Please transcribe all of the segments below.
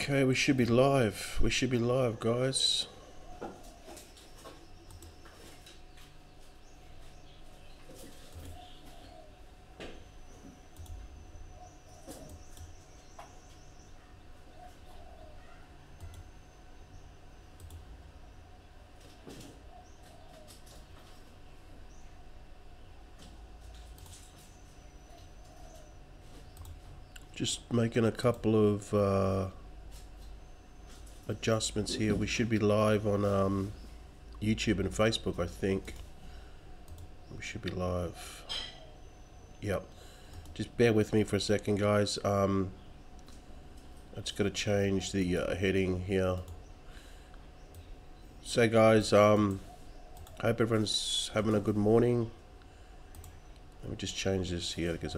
Okay, we should be live. We should be live, guys. Just making a couple of adjustments here. We should be live on YouTube and Facebook, I think. We should be live. Yep. Just bear with me for a second, guys. I just got to change the heading here. So, guys, hope everyone's having a good morning. Let me just change this here because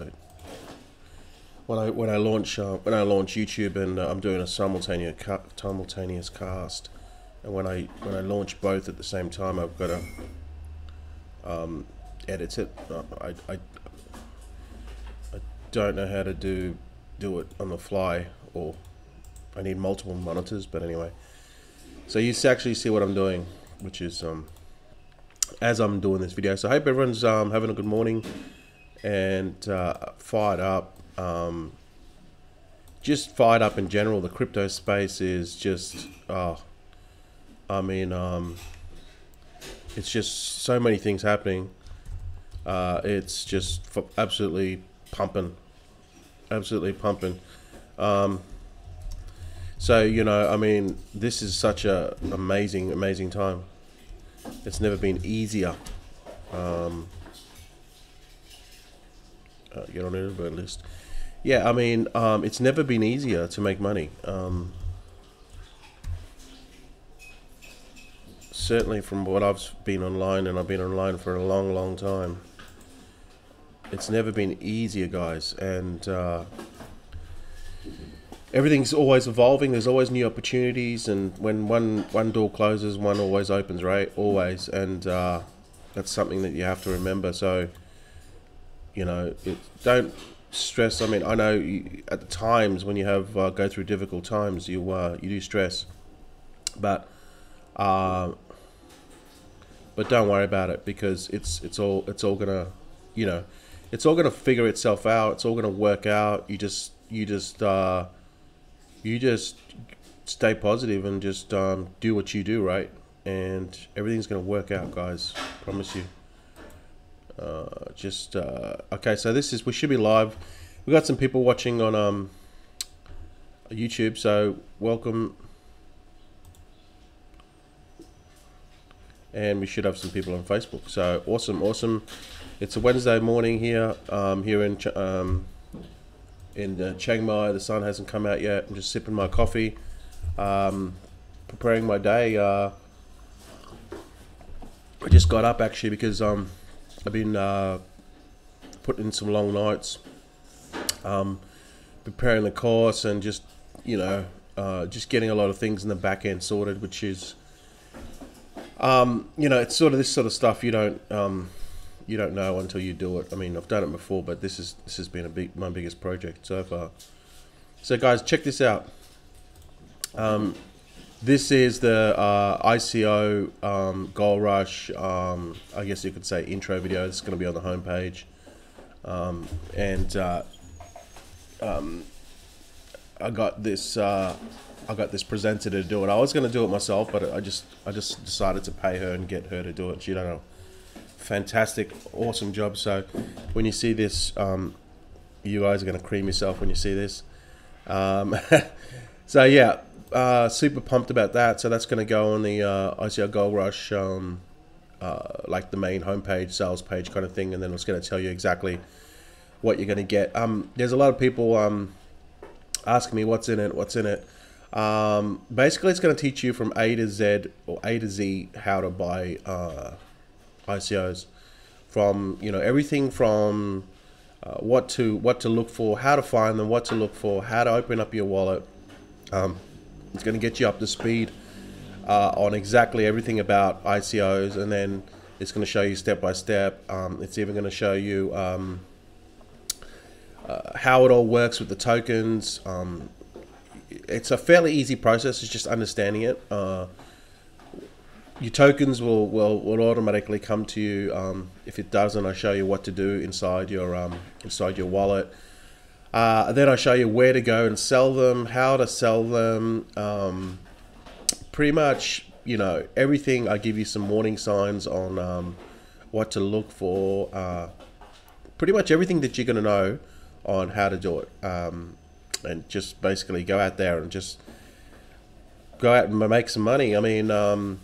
when I launch YouTube and I'm doing a simultaneous cast, and when I launch both at the same time, I've got to edit it. I don't know how to do it on the fly, or I need multiple monitors. But anyway, so you actually see what I'm doing, which is as I'm doing this video. So I hope everyone's having a good morning and fired up. Just fired up in general. The crypto space is just it's just so many things happening. It's just absolutely pumping. So, you know, I mean, this is such a amazing time. It's never been easier. Get on the alert list. Yeah, I mean, it's never been easier to make money. Certainly from what I've been online, and I've been online for a long time. It's never been easier, guys, and everything's always evolving. There's always new opportunities, and when one door closes, one always opens, right? Always, and that's something that you have to remember. So, you know, don't stress. I mean, I know at the times when you have go through difficult times, you do stress, but don't worry about it, because it's all gonna, you know, it's all gonna figure itself out. It's all gonna work out. You just stay positive and just do what you do, right? And everything's gonna work out, guys. Promise you. Okay, so we should be live. We got some people watching on YouTube, so welcome. And we should have some people on Facebook. So awesome. It's a Wednesday morning here, here in Chiang Mai. The sun hasn't come out yet. I'm just sipping my coffee, preparing my day. I just got up actually because I've been putting in some long nights, preparing the course, and just, you know, just getting a lot of things in the back end sorted, which is, you know, it's sort of this sort of stuff you don't know until you do it. I mean, I've done it before, but this has been my biggest project so far. So guys, check this out. This is the ICO Gold Rush, I guess you could say, intro video. It's going to be on the homepage, I got this presenter to do it. I was going to do it myself, but I just decided to pay her and get her to do it. She done a fantastic, awesome job. So when you see this, you guys are going to cream yourself when you see this. So yeah. Super pumped about that. So that's going to go on the ICO Gold Rush, like the main homepage, sales page kind of thing, and then it's going to tell you exactly what you're going to get. There's a lot of people asking me what's in it. Basically, it's going to teach you from A to Z, or A to Z, how to buy ICOs, from, you know, everything from what to look for, how to find them, what to look for, how to open up your wallet. It's going to get you up to speed on exactly everything about ICOs, and then it's going to show you step by step. It's even going to show you how it all works with the tokens. it's a fairly easy process. It's just understanding it. Your tokens will automatically come to you. If it doesn't, I show you what to do inside your wallet. Then I show you where to go and sell them, how to sell them. Pretty much, you know, everything. I give you some warning signs on what to look for. Pretty much everything that you're going to know on how to do it. And just basically go out there and just go out and make some money. I mean,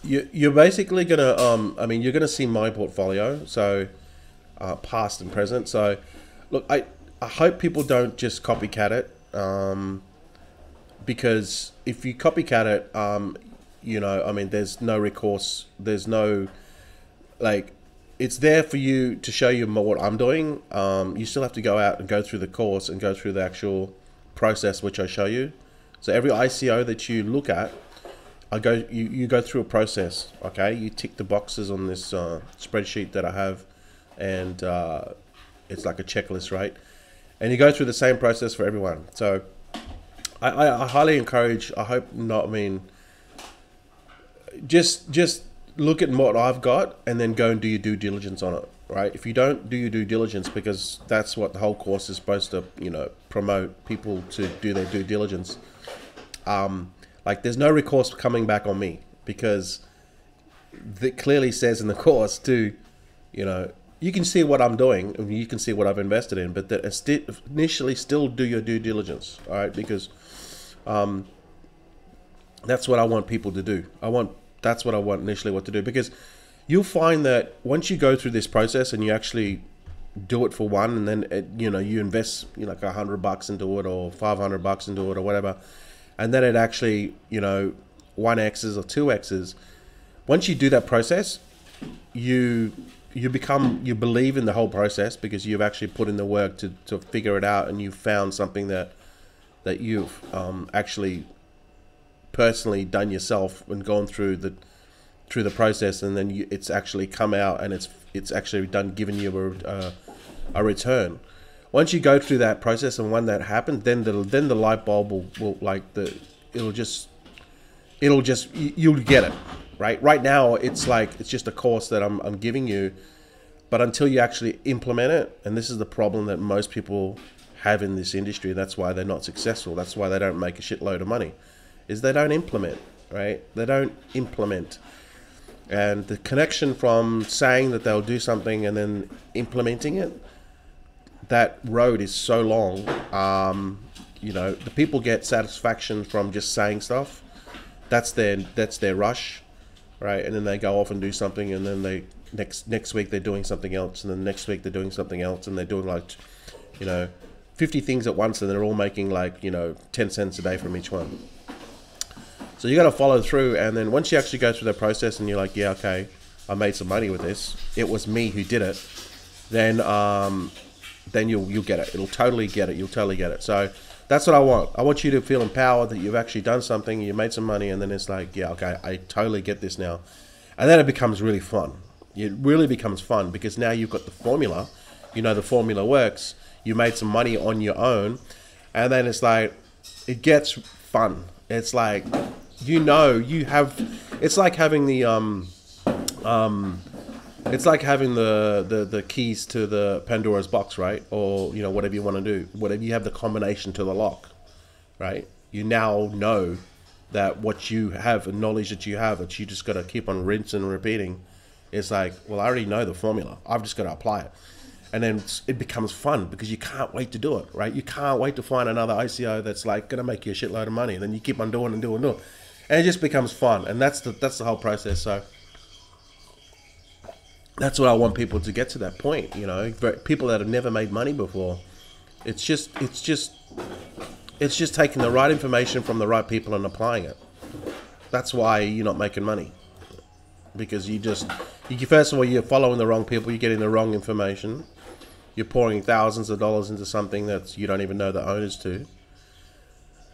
you're basically gonna, I mean, you're gonna see my portfolio, so past and present. So, look, I hope people don't just copycat it, because if you copycat it, you know, I mean, there's no recourse. There's no, like, it's there for you to show you what I'm doing. You still have to go out and go through the course and go through the actual process, which I show you. So every ICO that you look at, you go through a process. Okay, you tick the boxes on this spreadsheet that I have, and it's like a checklist, right? And you go through the same process for everyone. So I highly encourage. I hope not. I mean, just look at what I've got and then go and do your due diligence on it, right? If you don't do your due diligence, because that's what the whole course is supposed to, you know, promote people to do their due diligence. Like, there's no recourse coming back on me, because it clearly says in the course to, you know, you can see what I'm doing and you can see what I've invested in, but that initially still do your due diligence, all right? Because that's what I want people to do. That's what I want initially what to do, because you'll find that once you go through this process and you actually do it for one, and then you know, you invest, you know, like $100 into it or $500 into it or whatever, and then it actually, you know, 1x's or 2x's. Once you do that process, you believe in the whole process, because you've actually put in the work to figure it out, and you've found something that you've actually personally done yourself and gone through the process, and then it's actually come out and it's actually giving you a return. Once you go through that process, and when that happens, then the light bulb will like you'll get it, right now. It's like, it's just a course that I'm giving you, but until you actually implement it, and this is the problem that most people have in this industry, that's why they're not successful, that's why they don't make a shitload of money, is they don't implement, right? They don't implement. And the connection from saying that they'll do something and then implementing it, that road is so long. You know, the people get satisfaction from just saying stuff. That's their rush, right? And then they go off and do something, and then they next week they're doing something else, and then next week they're doing something else, and they're doing, like, you know, 50 things at once, and they're all making, like, you know, 10 cents a day from each one. So you got to follow through, and then once you actually go through the process and you're like, yeah, okay, I made some money with this, it was me who did it, then you'll get it. You'll totally get it. So that's what I want. I want you to feel empowered that you've actually done something, you made some money, and then it's like, yeah, okay, I totally get this now. And then it becomes really fun. It really becomes fun, because now you've got the formula. You know the formula works. You made some money on your own, and then it's like, it gets fun. It's like, you know, you have, it's like having the it's like having the keys to the Pandora's box, right? Or, you know, whatever you want to do, whatever, you have the combination to the lock, right? You now know that what you have, the knowledge that you have, that you just got to keep on rinsing and repeating. It's like, well, I already know the formula, I've just got to apply it. And then it becomes fun, because you can't wait to do it, right? You can't wait to find another ICO that's like going to make you a shitload of money. And then you keep on doing and doing and doing. And it just becomes fun. And that's the whole process. So that's what I want people to get to, that point, you know, people that have never made money before. It's just taking the right information from the right people and applying it. That's why you're not making money. Because first of all, you're following the wrong people, you're getting the wrong information. You're pouring thousands of dollars into something that you don't even know the owners to.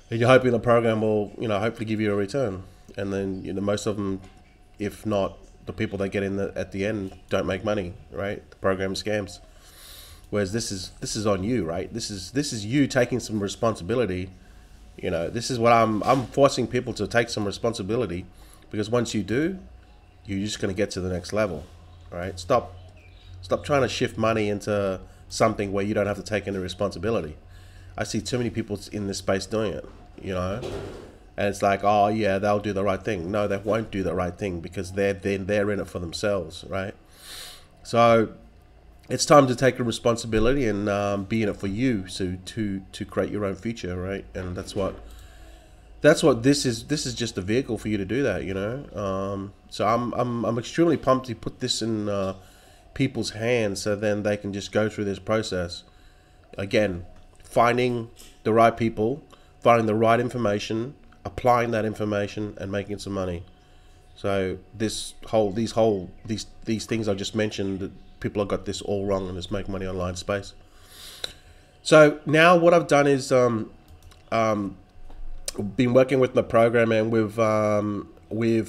And you're hoping the program will, you know, hopefully give you a return. And then, you know, most of them, if not the people that get in at the end, don't make money, right? The program scams. Whereas this is on you, right? This is you taking some responsibility, You know, this is what I'm forcing people to take some responsibility, because once you do, you're just going to get to the next level, right? Stop trying to shift money into something where you don't have to take any responsibility. I see too many people in this space doing it, you know, and it's like, oh yeah, they'll do the right thing. No, they won't do the right thing, because they're in it for themselves, right? So it's time to take a responsibility and be in it for you, so to create your own future, right? And that's what this is. This is just a vehicle for you to do that, you know. So I'm extremely pumped to put this in people's hands, so then they can just go through this process. Again, finding the right people, finding the right information, applying that information, and making some money. So these things I just mentioned, that people have got this all wrong in this make money online space. So now what I've done is been working with my program, and we've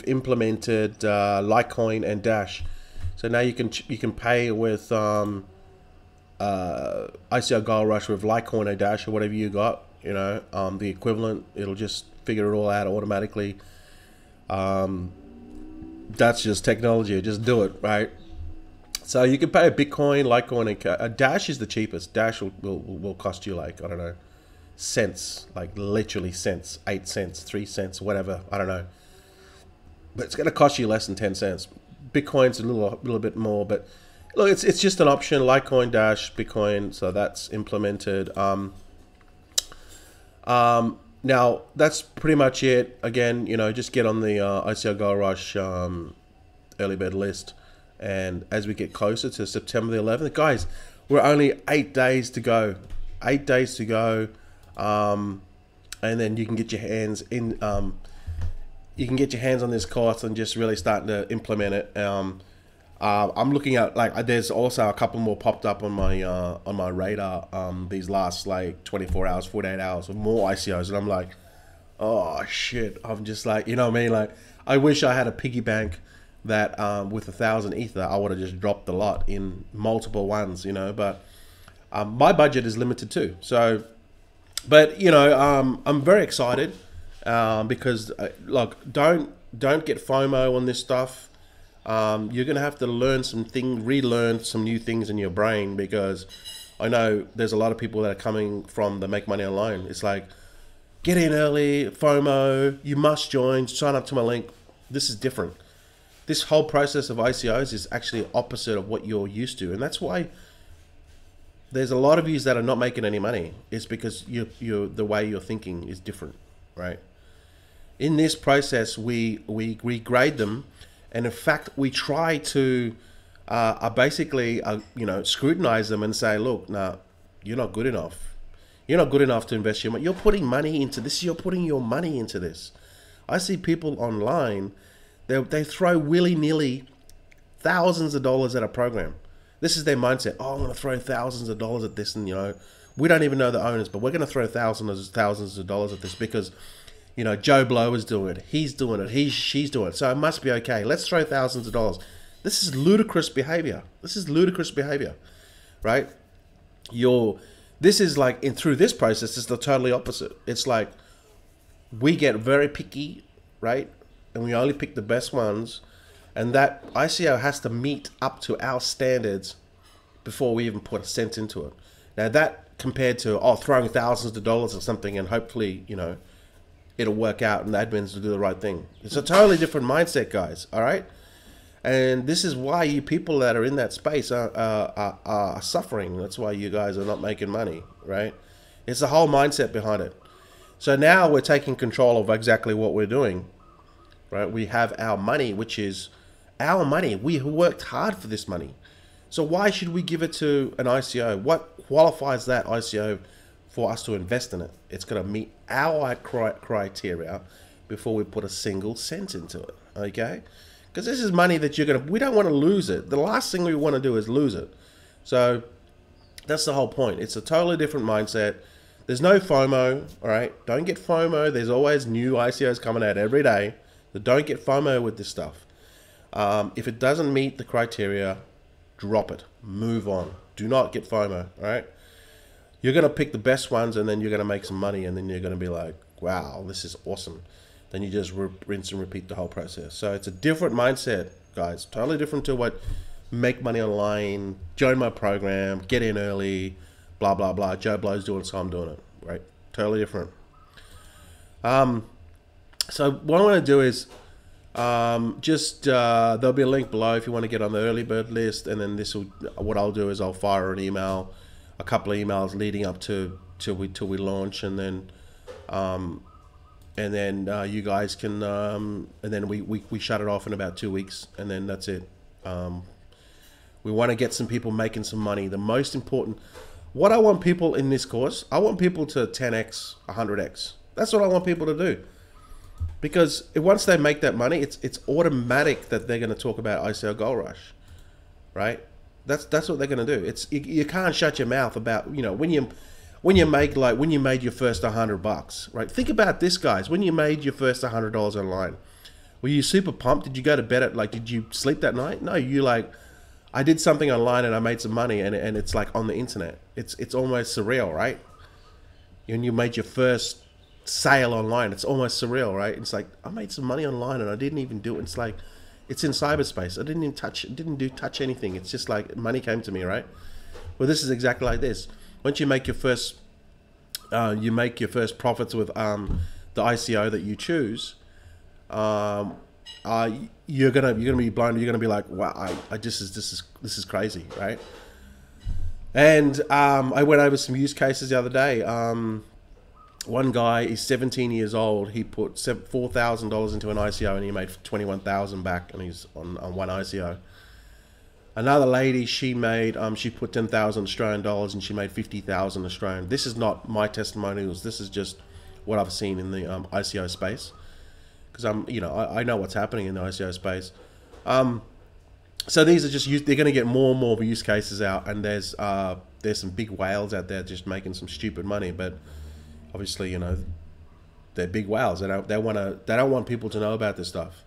implemented Litecoin and Dash. So now you can pay with ICOGR Rush with Litecoin or Dash or whatever you got. You know, the equivalent. It'll just figure it all out automatically. That's just technology. Just do it, right? So you can pay a Bitcoin, Litecoin, and Dash is the cheapest. Dash will cost you like, I don't know, cents, like literally cents, 8 cents, 3 cents, whatever. I don't know. But it's going to cost you less than 10 cents. Bitcoin's a little bit more, but look, it's just an option. Litecoin, Dash, Bitcoin. So that's implemented. Now that's pretty much it. Again, you know, just get on the ICOGR Rush early bird list, and as we get closer to September the 11th, guys, we're only 8 days to go. 8 days to go, and then you can get your hands in. You can get your hands on this course and just really start to implement it. I'm looking at, like, there's also a couple more popped up on my radar these last like 24 hours, 48 hours, or more ICOs, and I'm like, oh shit. I'm just like, you know what I mean? Like, I wish I had a piggy bank that with 1,000 ether, I would have just dropped a lot in multiple ones, you know. But my budget is limited too. So, but you know, I'm very excited because look, don't get FOMO on this stuff. You're gonna have to relearn some new things in your brain, because I know there's a lot of people that are coming from the Make Money Online. It's like, get in early, FOMO, you must join, sign up to my link. This is different. This whole process of ICOs is actually opposite of what you're used to, and that's why there's a lot of you that are not making any money. It's because the way you're thinking is different, right? In this process, we grade them. And in fact, we try to basically, you know, scrutinize them and say, look, nah, you're not good enough. You're not good enough to invest your money. You're putting money into this. You're putting your money into this. I see people online, they throw willy-nilly thousands of dollars at a program. This is their mindset. Oh, I'm going to throw thousands of dollars at this. And, you know, we don't even know the owners, but we're going to throw thousands of dollars at this because, you know, Joe Blow is doing it. He's doing it. She's doing it. So it must be okay. Let's throw thousands of dollars. This is ludicrous behavior. This is ludicrous behavior, right? This is like, through this process, it's the totally opposite. It's like we get very picky, right? And we only pick the best ones. And that ICO has to meet up to our standards before we even put a cent into it. Now that compared to, throwing thousands of dollars or something and hopefully, you know, it'll work out and the admins will do the right thing. It's a totally different mindset, guys. All right. And this is why you people that are in that space are suffering. That's why you guys are not making money, right? It's the whole mindset behind it. So now we're taking control of exactly what we're doing, right? We have our money, which is our money. We worked hard for this money. So why should we give it to an ICO? What qualifies that ICO for us to invest in it? It's going to meet our criteria before we put a single cent into it, okay? Because this is money that we don't want to lose it. The last thing we want to do is lose it. So that's the whole point. It's a totally different mindset. There's no FOMO, all right? Don't get FOMO. There's always new ICOs coming out every day. So don't get FOMO with this stuff. If it doesn't meet the criteria, drop it. Move on. Do not get FOMO, all right? You're going to pick the best ones and then you're going to make some money and then you're going to be like, wow, this is awesome. Then you just rinse and repeat the whole process. So it's a different mindset, guys. Totally different to what make money online, join my program, get in early, blah, blah, blah. Joe Blow's doing it, so I'm doing it, right? Totally different. So what I'm going to do is there'll be a link below if you want to get on the early bird list, and then what I'll do is I'll fire an email, a couple of emails leading up till we launch, and then you guys can and then we shut it off in about 2 weeks, and then that's it. We want to get some people making some money. The most important, what I want people in this course, I want people to 10x, 100x. That's what I want people to do. Because once they make that money, it's automatic that they're going to talk about ICO Gold Rush, right? That's what they're going to do. You can't shut your mouth about, you know, when you made your first $100, right? Think about this, guys. When you made your first $100 online, were you super pumped? Did you go to bed at did you sleep that night? No, you I did something online and I made some money, and it's like on the internet. It's almost surreal, right? When you made your first sale online, it's almost surreal, right? It's like, I made some money online and I didn't even do it. It's like, it's in cyberspace. I didn't even touch anything. It's just like money came to me, right? Well, this is exactly like this. Once you make your first profits with the ICO that you choose, you're gonna be blind. You're gonna be like, wow, this is crazy, right? And I went over some use cases the other day. One guy is 17 years old. He put $4,000 into an ICO and he made 21,000 back, and he's on one ICO. Another lady, she put 10,000 Australian dollars and she made 50,000 Australian. This is not my testimonials. This is just what I've seen in the ICO space, because I know what's happening in the ICO space. So these are just they're going to get more and more use cases out, and there's some big whales out there just making some stupid money, but obviously, you know, they're big whales. They don't want people to know about this stuff,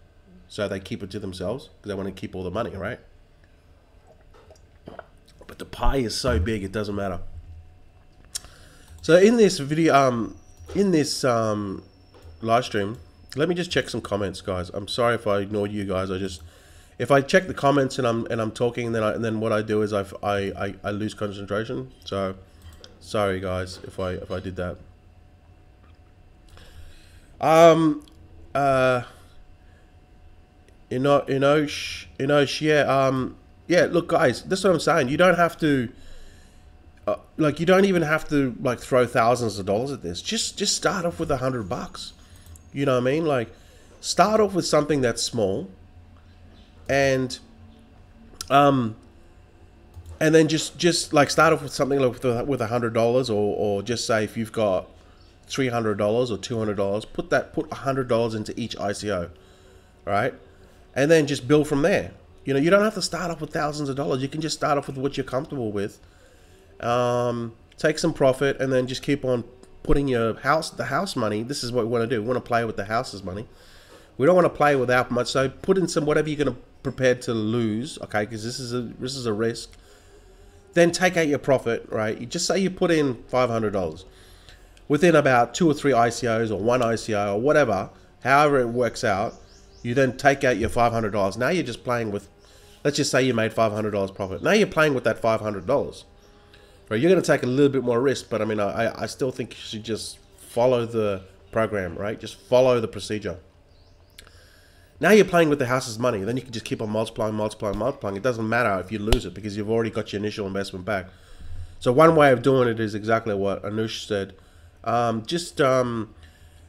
so they keep it to themselves because they want to keep all the money, right? But the pie is so big, it doesn't matter. So in this video, in this live stream, let me just check some comments, guys. I'm sorry if I ignored you guys. If I check the comments and I'm talking, and then what I do is I lose concentration. So sorry, guys, if I did that. Yeah, look, guys, that's what I'm saying. You don't have to, you don't even have to throw thousands of dollars at this. Just start off with $100. You know what I mean? Like, start off with something that's small, and then just start off with something with $100, or just say if you've got $300 or $200, put $100 into each ICO, right? And then just build from there. You know, you don't have to start off with thousands of dollars. You can just start off with what you're comfortable with. Take some profit, and then just keep on putting the house money. This is what we want to do. We want to play with the house's money. We don't want to play without much. So put in some whatever you're going to prepare to lose, okay? Because this is a risk. Then take out your profit, right? You just say you put in $500. Within about 2 or 3 ICOs or one ICO or whatever, however it works out, you then take out your $500. Now you're just playing with, let's just say you made $500 profit. Now you're playing with that $500. Right? You're going to take a little bit more risk, but I mean, I still think you should just follow the program, right? Just follow the procedure. Now you're playing with the house's money. Then you can just keep on multiplying. It doesn't matter if you lose it, because you've already got your initial investment back. So one way of doing it is exactly what Anush said.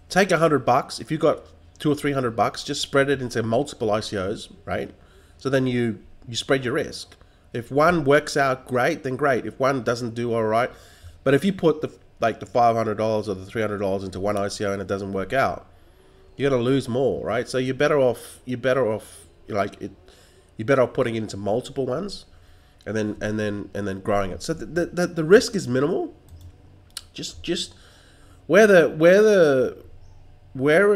Take $100. If you've got $200 or $300, just spread it into multiple ICOs, right? So then you spread your risk. If one works out great, then great. If one doesn't do all right, but if you put the $500 or the $300 into one ICO and it doesn't work out, you're gonna lose more, right? So you're better off putting it into multiple ones, and then growing it. So the risk is minimal. Just where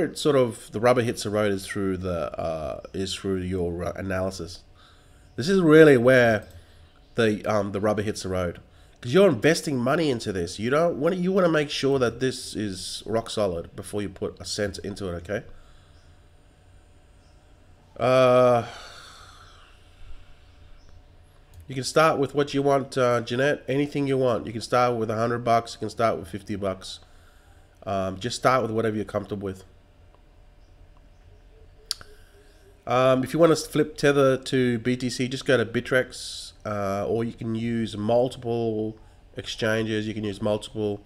it sort of the rubber hits the road is through your analysis. This is really where the rubber hits the road, because you're investing money into this. You don't want you want to make sure that this is rock solid before you put a cent into it. Okay. You can start with what you want, Jeanette. Anything you want. You can start with $100. You can start with $50. Just start with whatever you're comfortable with. If you want to flip Tether to BTC, just go to Bittrex, or you can use multiple exchanges. You can use multiple.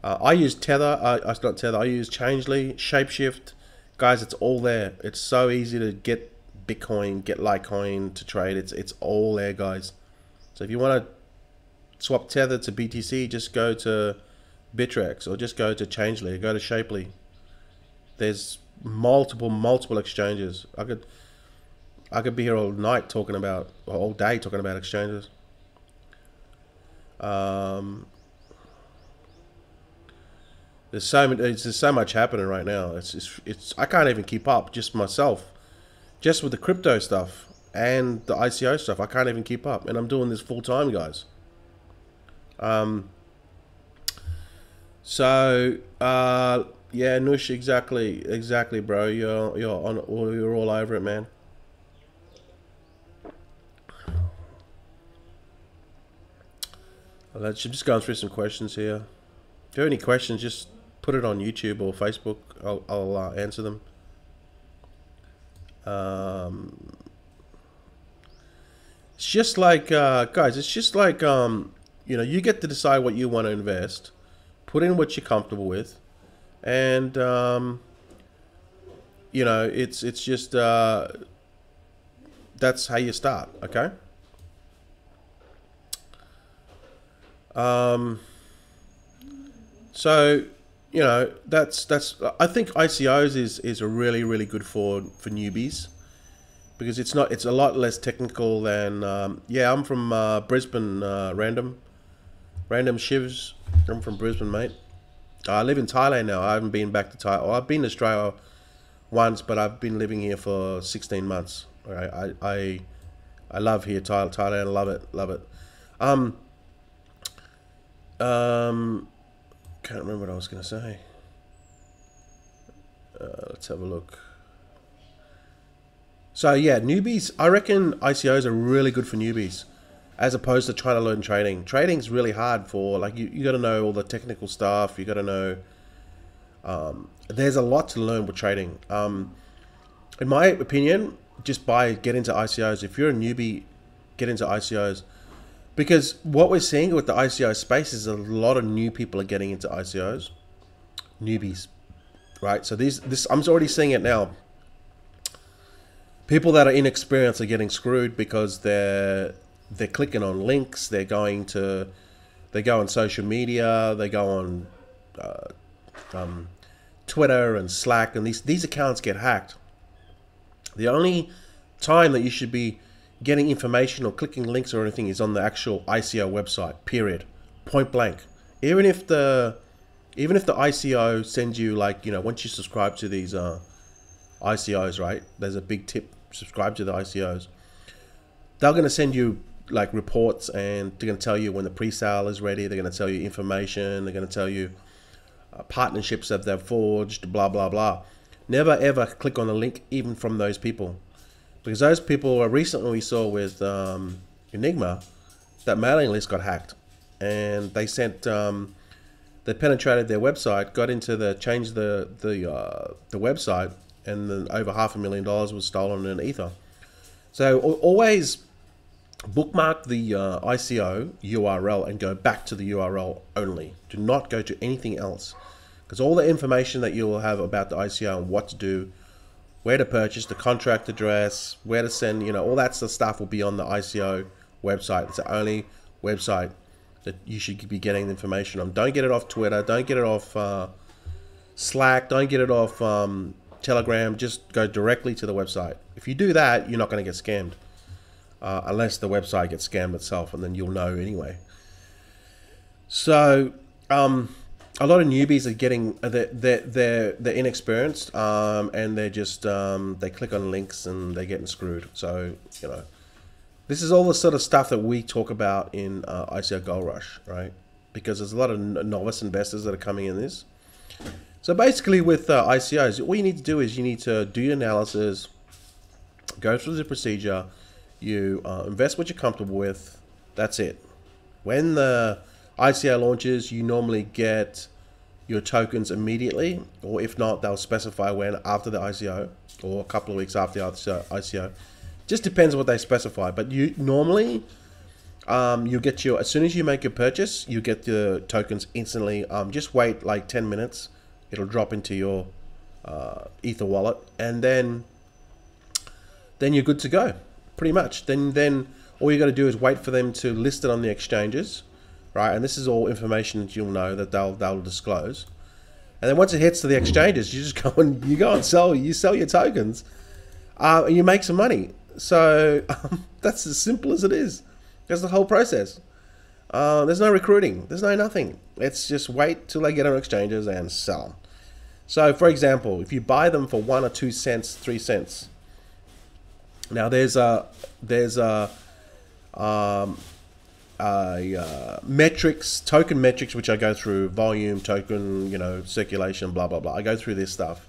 I use Tether. Not Tether. I use Changely, Shapeshift. Guys, it's all there. It's so easy to get Bitcoin, get Litecoin to trade. It's all there, guys. So if you want to swap Tether to BTC, just go to Bittrex or just go to Changely, go to Shapely. There's multiple exchanges. I could be here all night talking about, or all day talking about exchanges. There's so much happening right now. It's I can't even keep up just myself, just with the crypto stuff and the ICO stuff. I can't even keep up, and I'm doing this full time, guys. Yeah, Nush, exactly, bro. You're all over it, man. I'm just going through some questions here. If you have any questions, just put it on YouTube or Facebook. I'll answer them. It's just like, guys, it's just like, you know, you get to decide what you want to invest, put in what you're comfortable with, and, you know, it's just, that's how you start, okay? So, you know, I think ICOs is a really good for newbies, because it's a lot less technical than, yeah, I'm from Brisbane, random shivs. I'm from Brisbane, mate. I live in Thailand now. I haven't been back to Thailand. Well, I've been to Australia once, but I've been living here for 16 months. All right? I love here, Thailand. I love it. Can't remember what I was going to say. Let's have a look. So yeah, newbies, I reckon ICOs are really good for newbies, as opposed to trying to learn trading. Trading's really hard for, like, you got to know all the technical stuff. You got to know, there's a lot to learn with trading. In my opinion, just get into ICOs. If you're a newbie, get into ICOs. Because what we're seeing with the ICO space is a lot of new people are getting into ICOs. Newbies, right? So I'm already seeing it now. People that are inexperienced are getting screwed because they're clicking on links. They go on social media. They go on Twitter and Slack, and these accounts get hacked. The only time that you should be getting information or clicking links or anything is on the actual ICO website, period, point blank. Even if the ICO sends you, like, you know, once you subscribe to these ICOs, right, there's a big tip: subscribe to the ICOs. They're going to send you like reports, and they're going to tell you when the pre-sale is ready. They're going to tell you information. They're going to tell you partnerships that they've forged, blah blah blah. Never ever click on a link even from those people. Because those people, recently we saw with Enigma, that mailing list got hacked, and they sent, they penetrated their website, got into changed the website, and then over $500,000 was stolen in Ether. So always bookmark the ICO URL and go back to the URL only. Do not go to anything else, because all the information that you will have about the ICO and what to do, where to purchase, the contract address, where to send, you know, all that stuff will be on the ICO website. It's the only website that you should be getting the information on. Don't get it off Twitter. Don't get it off Slack. Don't get it off Telegram. Just go directly to the website. If you do that, you're not going to get scammed, unless the website gets scammed itself, and then you'll know anyway. So, a lot of newbies are getting, they're inexperienced, and they're just, they click on links and they're getting screwed. So, you know, This is all the sort of stuff that we talk about in ICO Gold Rush, right? Because there's a lot of novice investors that are coming in this. So basically with ICOs, all you need to do is you need to do your analysis, go through the procedure, you invest what you're comfortable with. That's it. When the ICO launches, you normally get your tokens immediately, or if not, they'll specify when after the ICO or a couple of weeks after the ICO. Just depends on what they specify, but you normally you get your, as soon as you make your purchase, you get the tokens instantly. Just wait like 10 minutes. It'll drop into your Ether wallet, and then you're good to go, pretty much. Then all you got to do is wait for them to list it on the exchanges, right? And this is all information that you'll know that they'll disclose. And then once it hits to the exchanges, you just go and sell your tokens, and you make some money. So that's as simple as it is. That's the whole process. There's no recruiting. There's no nothing. It's just wait till they get on exchanges and sell them. So, for example, if you buy them for 1 or 2 cents, 3 cents. Now there's metrics, token metrics, which I go through, volume, token, circulation, blah blah blah. I go through this stuff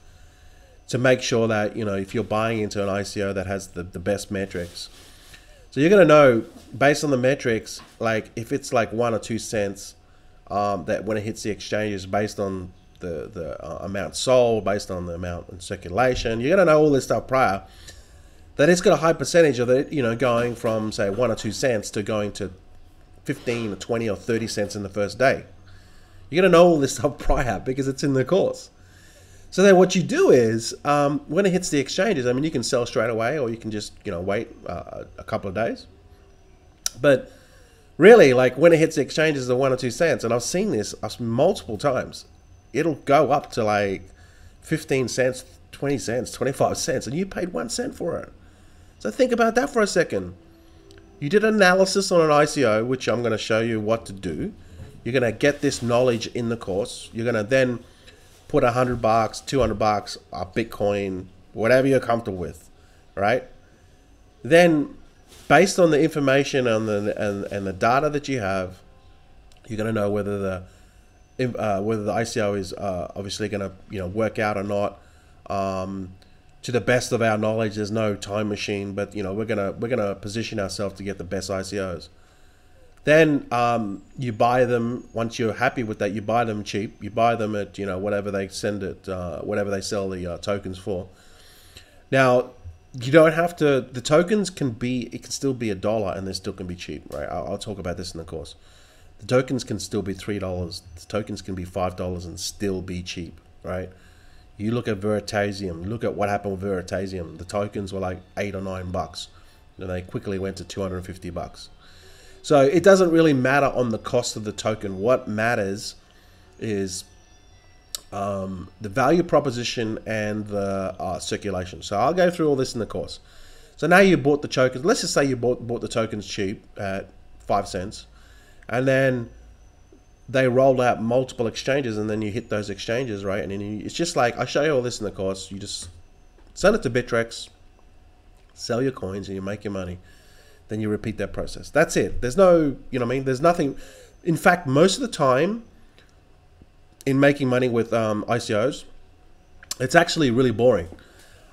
to make sure that if you're buying into an ICO that has the best metrics. So you're going to know based on the metrics, like if it's like 1 or 2 cents, that when it hits the exchanges, based on the amount sold, based on the amount in circulation, you're going to know all this stuff prior. That it's got a high percentage of it, going from say 1 or 2 cents to going to 15 or 20 or 30 cents in the first day. You're going to know all this stuff prior because it's in the course. So then what you do is, when it hits the exchanges, I mean, you can sell straight away, or you can just, wait a couple of days. But really, like when it hits the exchanges, the 1 or 2 cents, and I've seen this multiple times, it'll go up to like 15 cents, 20 cents, 25 cents, and you paid 1 cent for it. So think about that for a second. You did analysis on an ICO, which I'm going to show you what to do. You're going to get this knowledge in the course. You're going to then put $100, $200, a Bitcoin, whatever you're comfortable with, right? Then, based on the information and the data that you have, you're going to know whether the ICO is obviously going to work out or not. To the best of our knowledge, there's no time machine, but we're gonna position ourselves to get the best ICOs. Then you buy them once you're happy with that. You buy them cheap. You buy them at whatever they send it, whatever they sell the tokens for. Now you don't have to. The tokens can still be $1, and they still can be cheap, right? I'll talk about this in the course. The tokens can still be $3. The tokens can be $5 and still be cheap, right? You look at Veritasium. Look at what happened with Veritasium. The tokens were like $8 or $9, and they quickly went to $250. So it doesn't really matter on the cost of the token. What matters is the value proposition and the circulation. So I'll go through all this in the course. So now you bought the tokens. Let's just say you bought the tokens cheap at 5 cents, and then they rolled out multiple exchanges, and then you hit those exchanges, right? And then it's just like, I show you all this in the course. You just send it to Bittrex, sell your coins, and you make your money. Then you repeat that process. That's it. There's no, there's nothing. In fact, most of the time in making money with ICOs, it's actually really boring.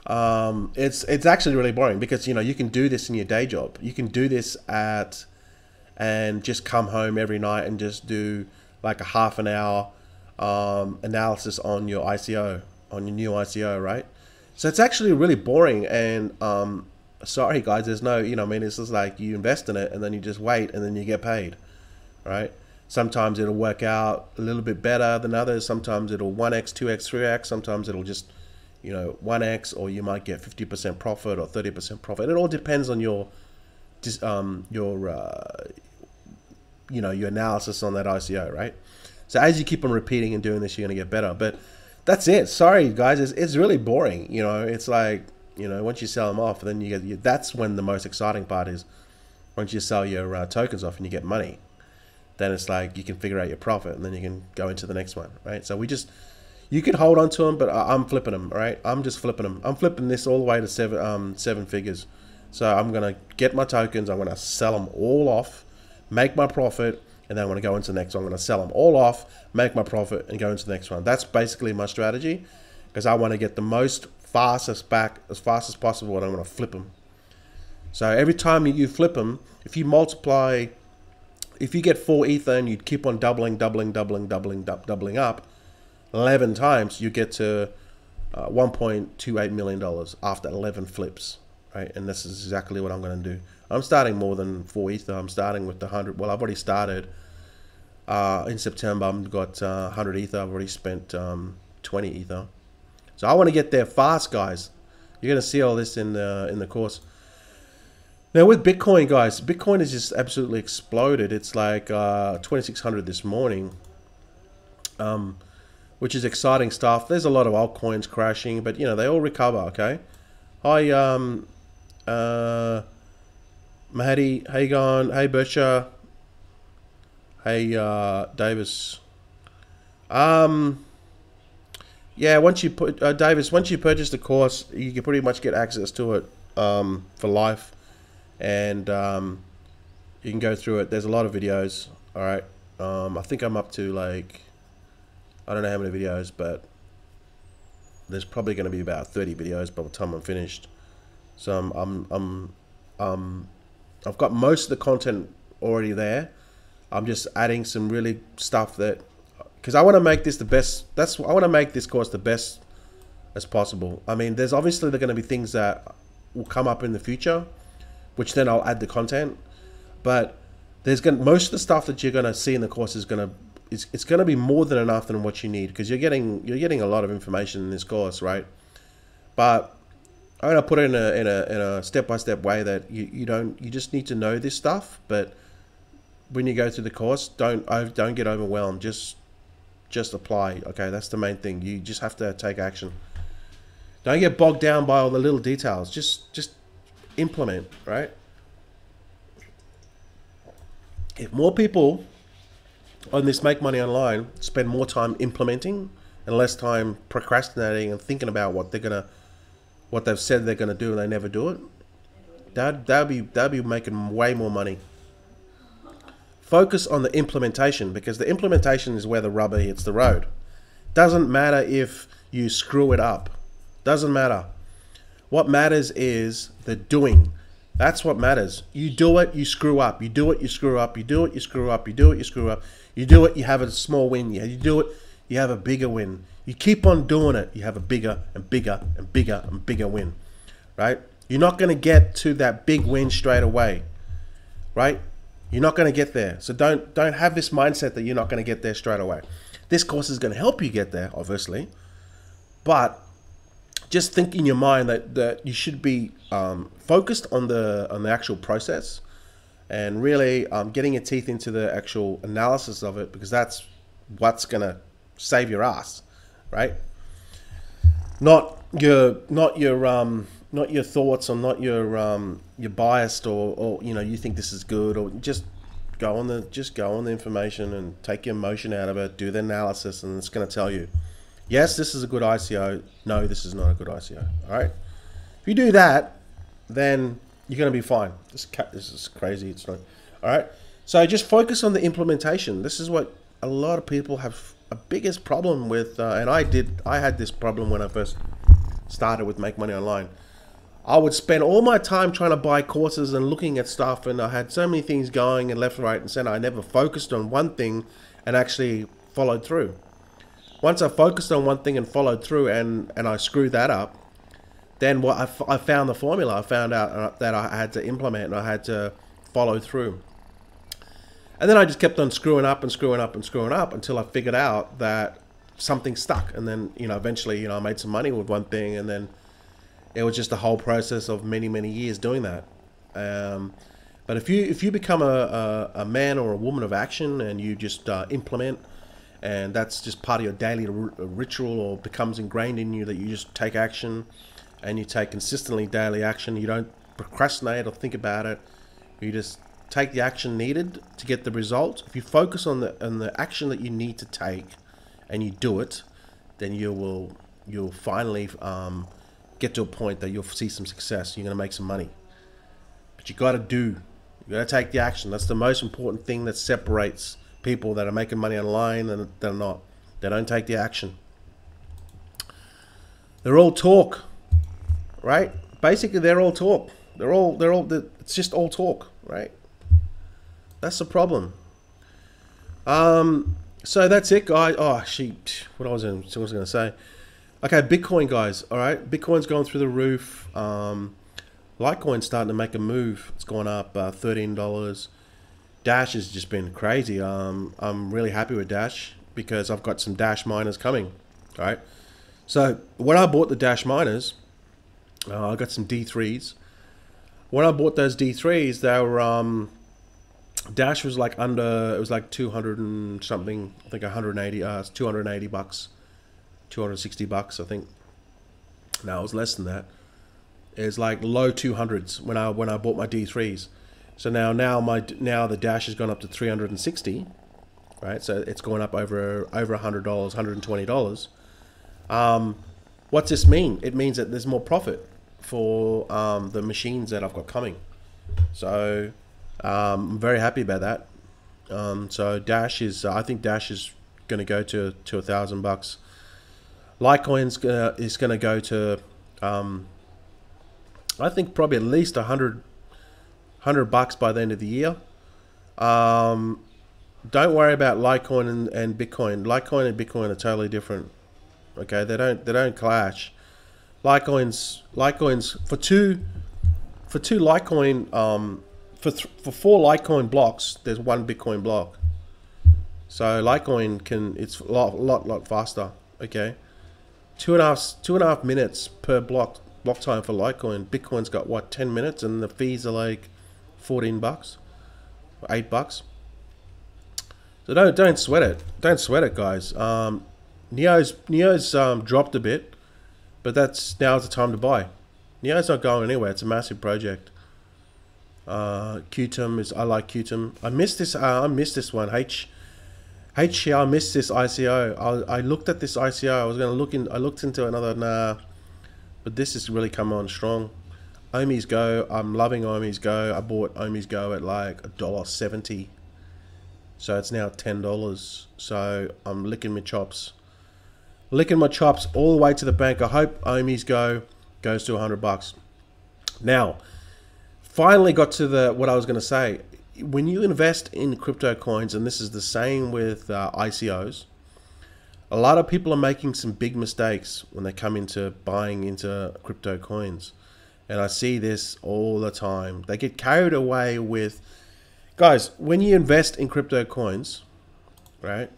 It's actually really boring because, you can do this in your day job. You can do this and just come home every night and just do like a half an hour analysis on your ICO, on your new ICO, right? So it's actually really boring. And sorry guys, there's no, it's just like you invest in it and then you just wait and then you get paid, right? Sometimes it'll work out a little bit better than others. Sometimes it'll 1x, 2x, 3x. Sometimes it'll just 1x, or you might get 50% profit or 30% profit. It all depends on your analysis on that ICO, right? So as you keep on repeating and doing this, you're going to get better. But that's it. Sorry, guys. It's really boring. It's like, once you sell them off, then you get, that's when the most exciting part is. Once you sell your tokens off and you get money, then it's like you can figure out your profit and then you can go into the next one, right? So you can hold on to them, but I'm flipping them, right? I'm just flipping them. I'm flipping this all the way to seven figures So I'm going to get my tokens, I'm going to sell them all off, make my profit, and then I'm going to go into the next one. I'm going to sell them all off, make my profit, and go into the next one. That's basically my strategy, because I want to get the most fastest back as fast as possible, and I'm going to flip them. So every time you flip them, if you multiply, if you get 4 ether and you keep on doubling up 11 times, you get to $1.28 million after 11 flips, right? And this is exactly what I'm going to do. I'm starting more than 4 ether. I'm starting with the 100. Well, I've already started in September. I've got 100 ether. I've already spent 20 ether. So I want to get there fast, guys. You're going to see all this in the course. Now with Bitcoin, guys, Bitcoin has just absolutely exploded. It's like 2,600 this morning, which is exciting stuff. There's a lot of altcoins crashing, but you know, they all recover. Okay. Hi, Mahdi. How you going? Hey, Berkshire. Hey, Davis. Yeah, once you put Davis, once you purchase the course, you can pretty much get access to it for life, and you can go through it. There's a lot of videos. All right, I think I'm up to like, I don't know how many videos, but there's probably going to be about 30 videos by the time I'm finished. So I've got most of the content already there. I'm just adding some really stuff that, because I want to make this the best. I want to make this course the best as possible. I mean, there's obviously going to be things that will come up in the future, which then I'll add the content. But most of the stuff that you're going to see in the course is going to, it's going to be more than enough than what you need, because you're getting a lot of information in this course, right? But I'm going to put it in a step-by-step way that you just need to know this stuff. But when you go through the course, don't get overwhelmed. Just apply. Okay, that's the main thing. You just have to take action. Don't get bogged down by all the little details. Just implement, right? If more people on this Make Money Online spend more time implementing and less time procrastinating and thinking about what they've said they're gonna do and they never do it, they'll be making way more money. Focus on the implementation, because the implementation is where the rubber hits the road. Doesn't matter if you screw it up. Doesn't matter. What matters is the doing. That's what matters. You do it, you screw up. You do it, you screw up. You do it, you screw up. You do it, you screw up. You do it, you have a small win. You do it, you have a bigger win. You keep on doing it, you have a bigger and bigger and bigger and bigger win, right? You're not going to get to that big win straight away, right? You're not going to get there. So don't have this mindset that you're not going to get there straight away. This course is going to help you get there, obviously. But just think in your mind that you should be focused on the actual process, and really getting your teeth into the actual analysis of it, because that's what's going to save your ass, right? Not your thoughts, or not your biased, or you know, you think this is good, or just go on the information and take your emotion out of it, do the analysis, and it's going to tell you, yes, this is a good ICO. No, this is not a good ICO. All right. If you do that, then you're going to be fine. This is crazy. It's not. All right. So just focus on the implementation. This is what a lot of people have a biggest problem with, and I had this problem when I first started with Make Money Online. I would spend all my time trying to buy courses and looking at stuff, and I had so many things going and left, right, and center. I never focused on one thing and actually followed through. Once I focused on one thing and followed through, and I screwed that up, then I found the formula. I found out that I had to implement and I had to follow through. And then I just kept on screwing up and screwing up and screwing up until I figured out that something stuck. And then, you know, eventually, you know, I made some money with one thing, and then it was just a whole process of many, many years doing that. But if you become a man or a woman of action, and you just implement, and that's just part of your daily ritual, or becomes ingrained in you, that you just take action, and you take consistently daily action. You don't procrastinate or think about it. You just take the action needed to get the result. If you focus on the action that you need to take, and you do it, then you'll finally get to a point that you'll see some success. You're going to make some money. But you got to do. You got to take the action. That's the most important thing that separates people that are making money online and that are not. They don't take the action. They're all talk, right? Basically, they're all talk. It's just all talk, right? That's the problem. So that's it, guys. Oh, what was I going to say? Okay, Bitcoin, guys. All right, Bitcoin's going through the roof. Litecoin's starting to make a move. It's gone up $13. Dash has just been crazy. I'm really happy with Dash because I've got some Dash miners coming. All right. So when I bought the Dash miners, I got some D3s. When I bought those D3s, they were Dash was like it was like 200 and something. I think 180. It's 280 bucks, 260 bucks. I think. No, it was less than that. It's like low 200s when I bought my D3s. So now the Dash has gone up to 360, right? So it's gone up over $100, $120. What's this mean? It means that there's more profit for the machines that I've got coming. So I'm very happy about that. So Dash is, I think Dash is going to go to $1,000. Litecoin's is going to go to, I think probably at least $100 by the end of the year. Don't worry about Litecoin and Bitcoin. Litecoin and Bitcoin are totally different. Okay, they don't clash. Litecoin's for two Litecoin for 4 Litecoin blocks, there's 1 Bitcoin block. So Litecoin it's a lot faster. Okay, 2.5 minutes per block time for Litecoin. Bitcoin's got what, 10 minutes, and the fees are like $14 or $8. So don't sweat it. Don't sweat it, guys. Neo's dropped a bit, but now's the time to buy. Neo's not going anywhere. It's a massive project. Qtum I like Qtum. I missed this one. I missed this ICO. I looked at this ICO. I looked into another. Nah, but this has really come on strong. Omi's Go. I'm loving Omi's Go. I bought Omi's Go at like $1.70. So it's now $10. So I'm licking my chops. Licking my chops all the way to the bank. I hope Omi's Go goes to $100. Now, finally got to what I was going to say. When you invest in crypto coins, and this is the same with ICOs, a lot of people are making some big mistakes when they come into buying into crypto coins. And I see this all the time. They get carried away with... Guys, when you invest in crypto coins, right,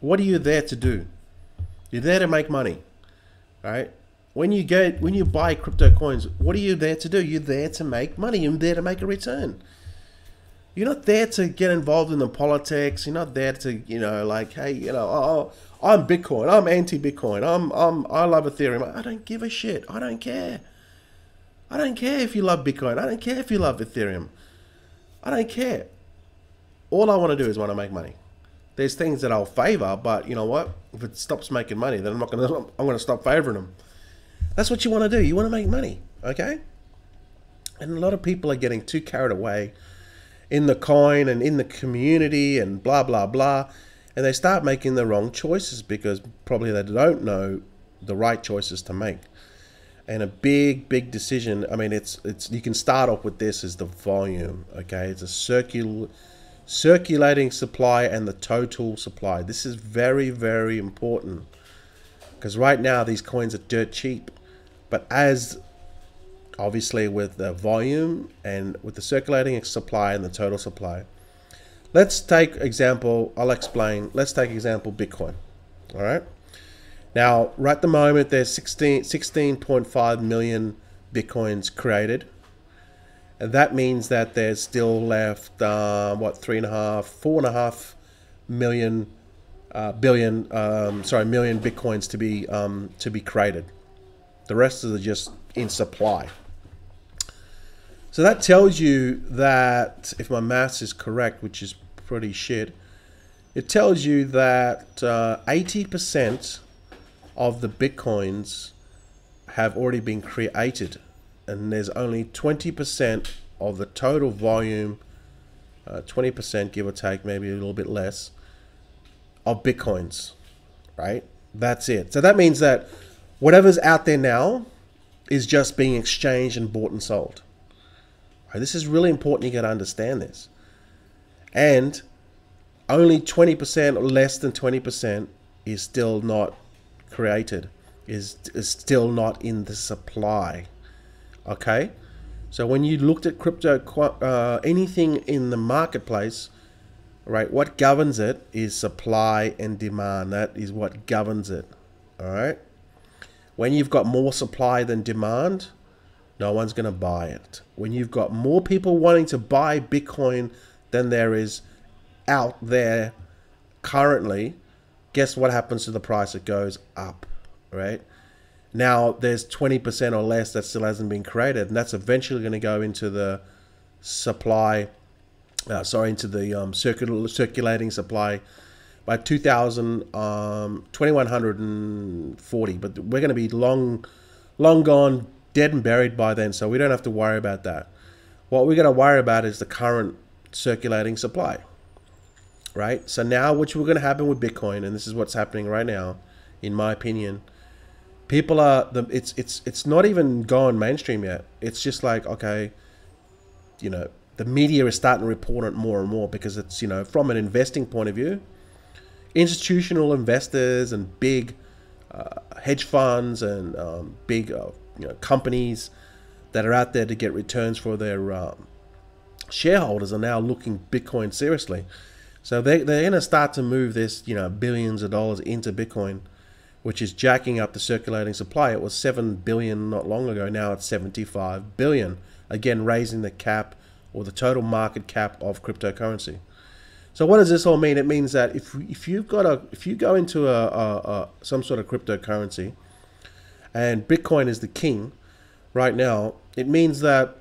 what are you there to do? You're there to make money, right? When you buy crypto coins, what are you there to do? You're there to make money. You're there to make a return. You're not there to get involved in the politics. You're not there to, like, hey, oh, I'm Bitcoin. I'm anti-Bitcoin. I love Ethereum. I don't give a shit. I don't care. I don't care if you love Bitcoin. I don't care if you love Ethereum. I don't care. All I want to do is want to make money. There's things that I'll favor, but you know what? If it stops making money, then I'm going to stop favoring them. That's what you want to do. You want to make money, okay? And a lot of people are getting too carried away in the coin and in the community and blah, blah, blah. And they start making the wrong choices because probably they don't know the right choices to make. And a big decision, I mean, you can start off with this as the volume, okay? It's a circulating supply and the total supply. This is very, very important because right now these coins are dirt cheap. But as obviously with the volume and with the circulating supply and the total supply, let's take example, I'll explain. Let's take example Bitcoin, all right? Now, right at the moment, there's 16.5 million Bitcoins created. And that means that there's still left, what, 4.5 million Bitcoins to be created. The rest are just in supply. So that tells you that, if my maths is correct, which is pretty shit, it tells you that 80% of the Bitcoins have already been created, and there's only 20% of the total volume, 20% give or take, maybe a little bit less, of Bitcoins, right? That's it. So that means that whatever's out there now is just being exchanged and bought and sold. Right? This is really important. You got to understand this. And only 20% or less than 20% is still not created, is still not in the supply. Okay? So when you looked at crypto, anything in the marketplace, right, what governs it is supply and demand. That is what governs it. All right? When you've got more supply than demand, no one's going to buy it. When you've got more people wanting to buy Bitcoin than there is out there currently, guess what happens to the price? It goes up, right? Now there's 20% or less that still hasn't been created, and that's eventually going to go into the supply, into the circulating supply by 2140. But we're going to be long gone, dead and buried by then, so we don't have to worry about that. What we're going to worry about is the current circulating supply, right? So now, which we're going to happen with Bitcoin, and this is what's happening right now, in my opinion. People are it's not even gone mainstream yet. It's just like, okay, you know, the media is starting to report it more and more because it's, you know, from an investing point of view, institutional investors and big hedge funds and big companies that are out there to get returns for their shareholders are now looking Bitcoin seriously. So they're going to start to move this, you know, billions of dollars into Bitcoin, which is jacking up the circulating supply. It was 7 billion not long ago. Now it's 75 billion. Again, raising the cap or the total market cap of cryptocurrency. So what does this all mean? It means that if you go into some sort of cryptocurrency, and Bitcoin is the king right now, it means that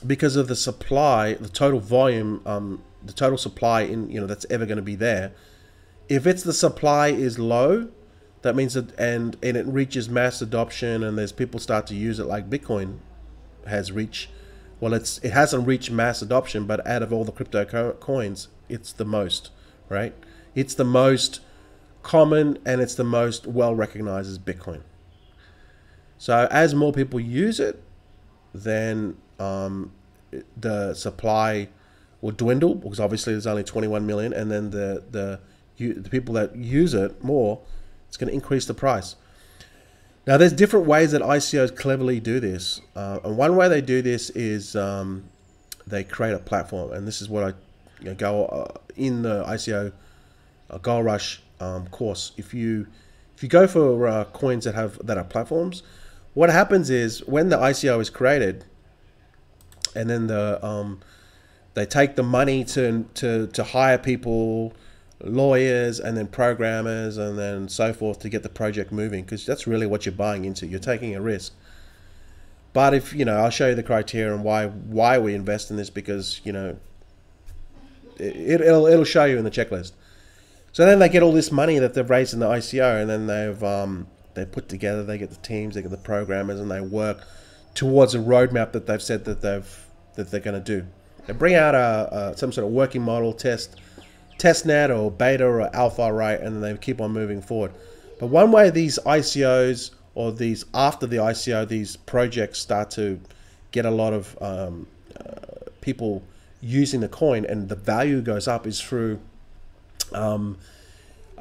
because of the supply, the total volume, the total supply that's ever going to be there, if the supply is low, that means that and it reaches mass adoption and there's people start to use it like Bitcoin has reached. Well, it hasn't reached mass adoption, but out of all the crypto coins, it's the most, right? It's the most common and it's the most well recognized as Bitcoin. So as more people use it, then the supply will dwindle, because obviously there's only 21 million, and then the people that use it more, it's going to increase the price. Now, there's different ways that ICOs cleverly do this. And one way they do this is they create a platform. And this is what I go in the ICO Gold Rush course. If you go for coins that are platforms, what happens is when the ICO is created, and then they take the money to hire people, lawyers, and then programmers, and then so forth, to get the project moving, because that's really what you're buying into. You're taking a risk. But if I'll show you the criteria and why we invest in this, because it'll show you in the checklist. So then they get all this money that they've raised in the ICO, and then they put together, they get the teams, they get the programmers, and they work towards a roadmap that they've said that they're going to do. They bring out some sort of working model, testnet or beta or alpha, right, and then they keep on moving forward. But one way these ICOs, or after the ICO, these projects start to get a lot of people using the coin and the value goes up, is through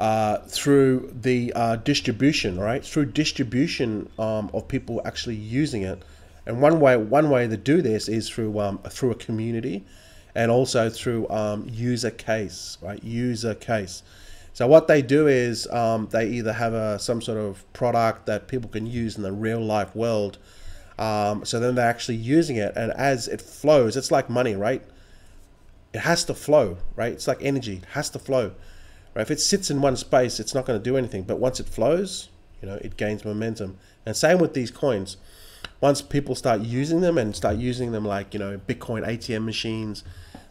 the distribution, right? Through distribution of people actually using it. And one way to do this is through a community, and also through user case, right? User case. So what they do is they either have some sort of product that people can use in the real life world. So then they're actually using it, and as it flows, it's like money, right? It has to flow, right? It's like energy, it has to flow. Right? If it sits in one space, it's not going to do anything. But once it flows, it gains momentum. And same with these coins. Once people start using them like, Bitcoin ATM machines.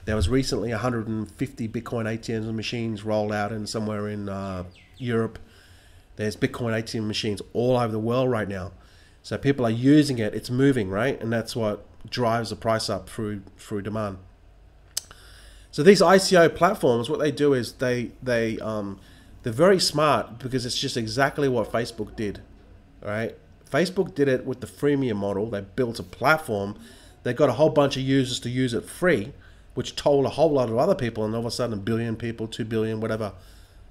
There was recently 150 Bitcoin ATM machines rolled out somewhere in Europe. There's Bitcoin ATM machines all over the world right now. So people are using it. It's moving, right? And that's what drives the price up through demand. So these ICO platforms, what they do is they're very smart, because it's just exactly what Facebook did, right? Facebook did it with the freemium model. They built a platform. They got a whole bunch of users to use it free, which told a whole lot of other people, and all of a sudden 1 billion people, 2 billion, whatever,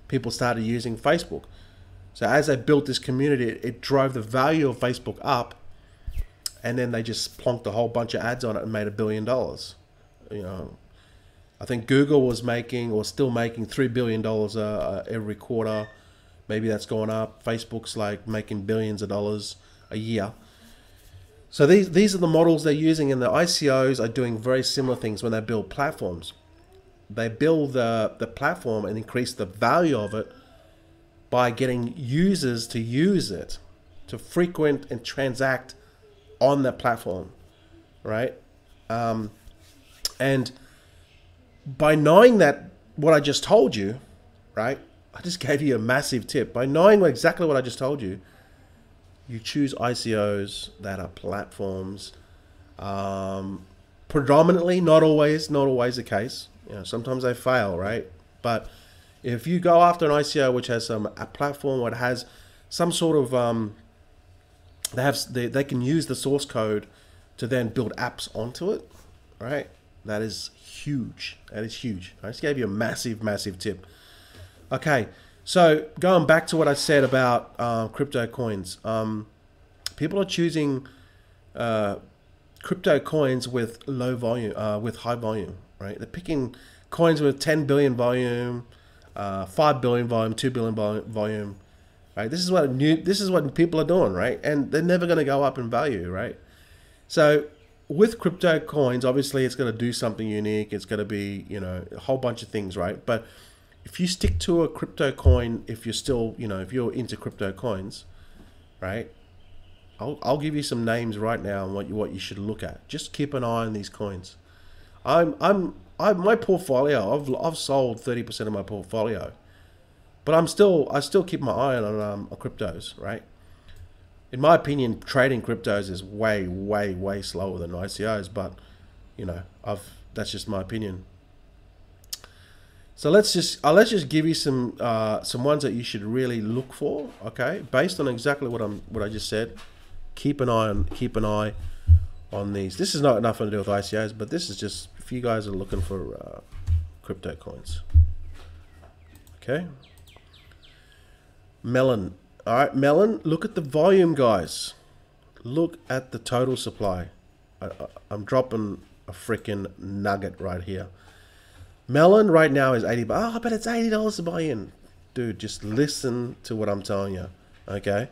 people started using Facebook. So as they built this community, it drove the value of Facebook up, and then they just plonked a whole bunch of ads on it and made $1 billion. You know, I think Google was making, or still making, $3 billion every quarter. Maybe that's gone up. Facebook's like making billions of dollars a year. So these are the models they're using, and the ICOs are doing very similar things when they build platforms. They build the platform and increase the value of it by getting users to use it, to frequent and transact on that platform, right? And by knowing that, what I just told you, right? I just gave you a massive tip. By knowing exactly what I just told you, you choose ICOs that are platforms. Predominantly, not always the case. You know, sometimes they fail, right? But if you go after an ICO which has a platform, or it has some sort of they can use the source code to then build apps onto it, right? That is huge. That is huge. I just gave you a massive tip. Okay, so going back to what I said about crypto coins, people are choosing crypto coins with low volume, with high volume, right? They're picking coins with 10 billion volume, 5 billion volume, 2 billion volume, right? This is what people are doing, right? And they're never going to go up in value, right? So with crypto coins, obviously it's going to do something unique. It's going to be, you know, a whole bunch of things, right? But if you stick to a crypto coin, if you're still, you know, if you're into crypto coins, right? I'll give you some names right now and what you should look at. Just keep an eye on these coins. My portfolio, I've sold 30% of my portfolio, but I still keep my eye on cryptos, right? In my opinion, trading cryptos is way slower than ICOs, but you know, that's just my opinion. So let's just give you some ones that you should really look for, okay? Based on exactly what I just said. Keep an eye on these. This is not nothing to do with ICOs, but this is just if you guys are looking for crypto coins. Okay. Melon. All right, Melon. Look at the volume, guys. Look at the total supply. I'm dropping a freaking nugget right here. Melon right now is 80. Oh, but it's $80 to buy in, dude. Just listen to what I'm telling you. Okay.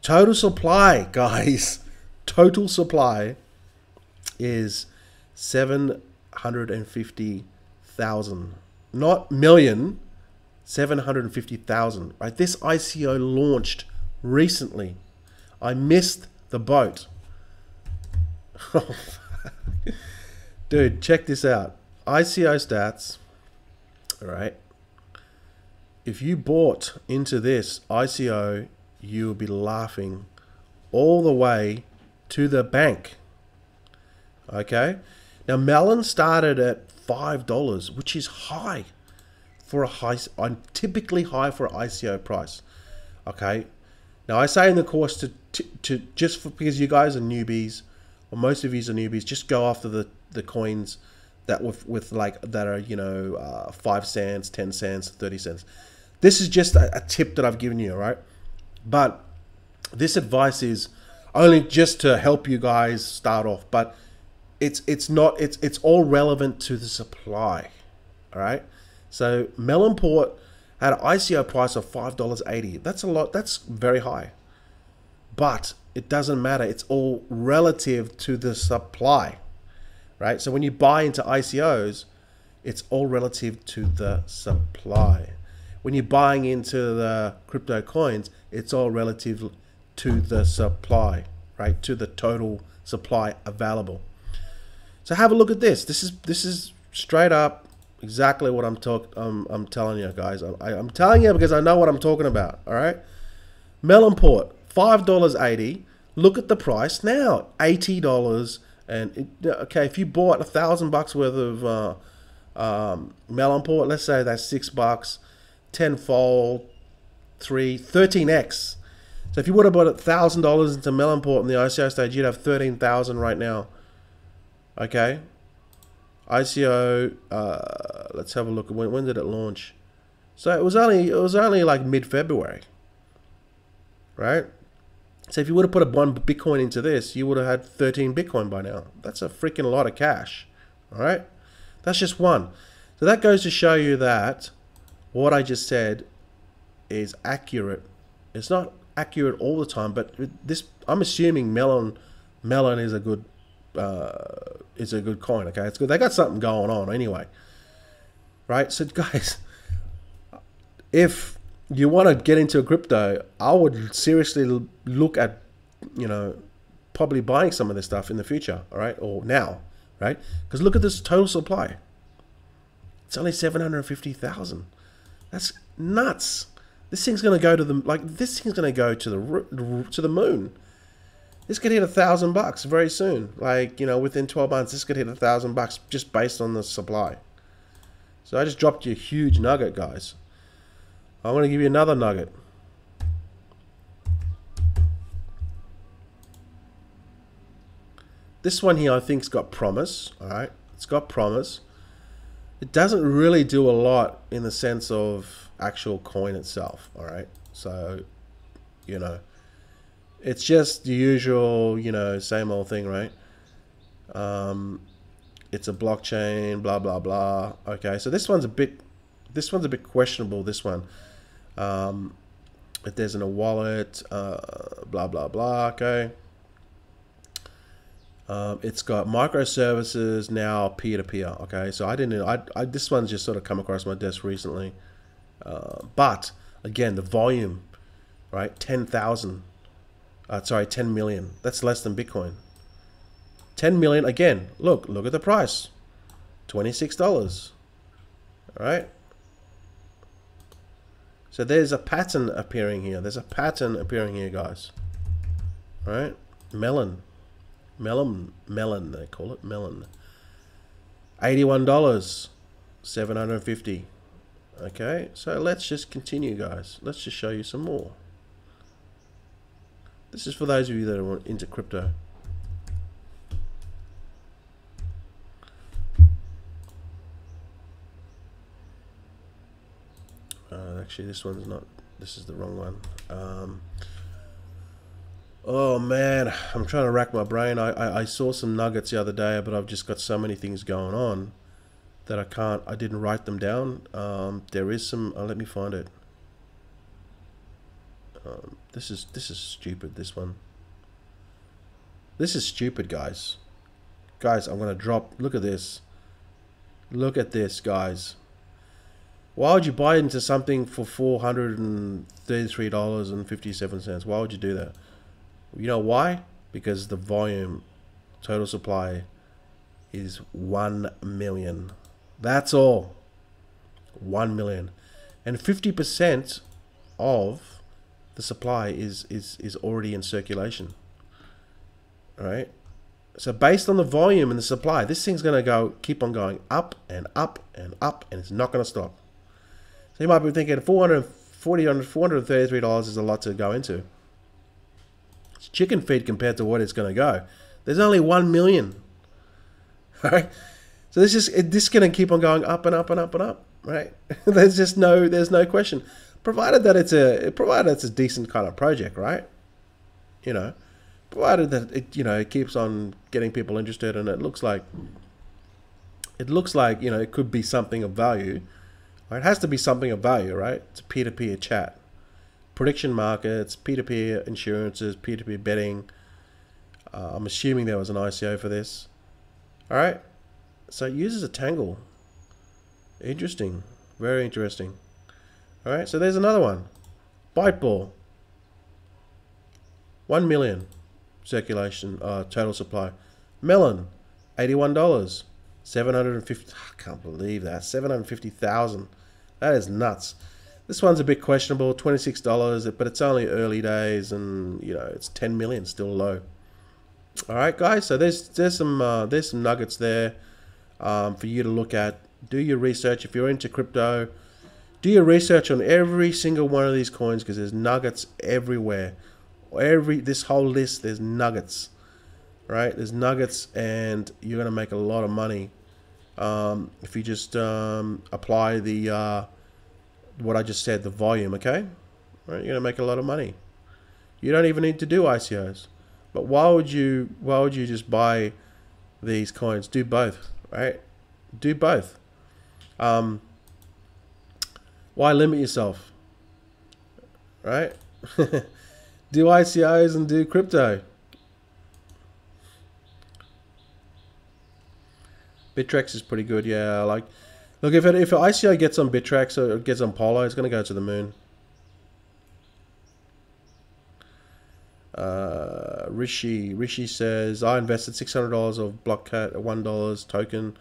Total supply, guys. Total supply is 750,000, not million. 750,000. Right. This ICO launched recently. I missed the boat. Dude, check this out. ICO stats. All right. If you bought into this ICO, you will be laughing all the way to the bank. Okay. Now, Melon started at $5, which is high for typically high for an ICO price. Okay. Now, I say in the course to because you guys are newbies, or most of you are newbies, just go after the coins that that are, you know, 5 cents, 10 cents, 30 cents. This is just a tip that I've given you, all right? But this advice is only just to help you guys start off, but it's all relevant to the supply. All right. So Melonport had an ICO price of $5.80. That's a lot. That's very high, but it doesn't matter. It's all relative to the supply, right? So when you buy into ICOs, it's all relative to the supply. When you're buying into the crypto coins, it's all relative to the supply, right? To the total supply available. So have a look at this. This is straight up exactly what I'm telling you guys. I'm telling you because I know what I'm talking about. All right. Melonport, $5.80. Look at the price now, $80 And okay, if you bought $1,000 worth of melon port, let's say that's $6, tenfold, 13x. So if you would have bought $1,000 into melon port in the ICO stage, you'd have 13,000 right now. Okay, ICO. Let's have a look. When did it launch? So it was only like mid-February, right? So if you would have put one Bitcoin into this, you would have had 13 Bitcoin by now. That's a freaking lot of cash. All right, that's just one. So that goes to show you that what I just said is accurate. It's not accurate all the time, but this, I'm assuming melon is a good coin. Okay, it's good. They got something going on anyway, right? So guys, if you want to get into a crypto, I would seriously look at, probably buying some of this stuff in the future, all right, or now, right? Because look at this total supply. It's only 750,000. That's nuts. This thing's gonna go to the This thing's gonna go to the moon. This could hit $1,000 very soon. Within 12 months, this could hit $1,000 just based on the supply. So I just dropped you a huge nugget, guys. I'm going to give you another nugget. This one here, I think's got promise. All right, it's got promise. It doesn't really do a lot in the sense of actual coin itself. All right, so it's just the usual, same old thing, right? It's a blockchain, blah blah blah. Okay, so this one's a bit questionable. This one. If there's in a wallet, blah blah blah. Okay. It's got microservices now, peer-to-peer. Okay, so this one's just sort of come across my desk recently. But again, the volume, right? 10,000. 10 million. That's less than Bitcoin. 10 million again. Look at the price. $26. All right. So there's a pattern appearing here. There's a pattern appearing here, guys. All right, melon, they call it melon. $81, 750. Okay, so let's just continue, guys. Let's just show you some more. This is for those of you that are into crypto. Actually, this one's not. This is the wrong one. Oh man, I'm trying to rack my brain. I saw some nuggets the other day, but I've just got so many things going on that I didn't write them down. There is some. Let me find it. This is stupid. This one. This is stupid, guys. Guys, I'm gonna drop. Look at this. Look at this, guys. Why would you buy into something for $433.57? Why would you do that? You know why? Because the volume, total supply, is 1 million. That's all. 1 million. And 50% of the supply is already in circulation. All right? So based on the volume and the supply, this thing's going to keep on going up and up and up, and it's not going to stop. So you might be thinking $433 is a lot to go into. It's chicken feed compared to what it's going to go. There's only 1 million. All right. So this is going to keep on going up and up and up and up. Right. there's no question. Provided that it's a decent kind of project, right? Provided that it keeps on getting people interested, and it looks like it could be something of value. It has to be something of value, right? It's a peer-to-peer chat. Prediction markets, peer-to-peer insurances, peer-to-peer betting. I'm assuming there was an ICO for this. All right. So it uses a Tangle. Interesting. Very interesting. All right. So there's another one. Byteball. 1 million circulation, total supply. Melon. $81. 750. I can't believe that. 750,000. That is nuts. This one's a bit questionable. $26, but it's only early days, and it's 10 million, still low. All right, guys. So there's some nuggets there for you to look at. Do your research if you're into crypto. Do your research on every single one of these coins because there's nuggets everywhere. This whole list, there's nuggets, right? There's nuggets, and you're gonna make a lot of money if you just apply the what I just said, the volume. Okay, right? You're gonna make a lot of money. You don't even need to do ICOs. But why would you just buy these coins? Do both, right? Do both. Why limit yourself, right? Do ICOs and do crypto. Bittrex is pretty good, yeah. Like, look, if an ICO gets on Bittrex or it gets on Polo, it's gonna go to the moon. Rishi says I invested $600 of Blockcat at $1 token,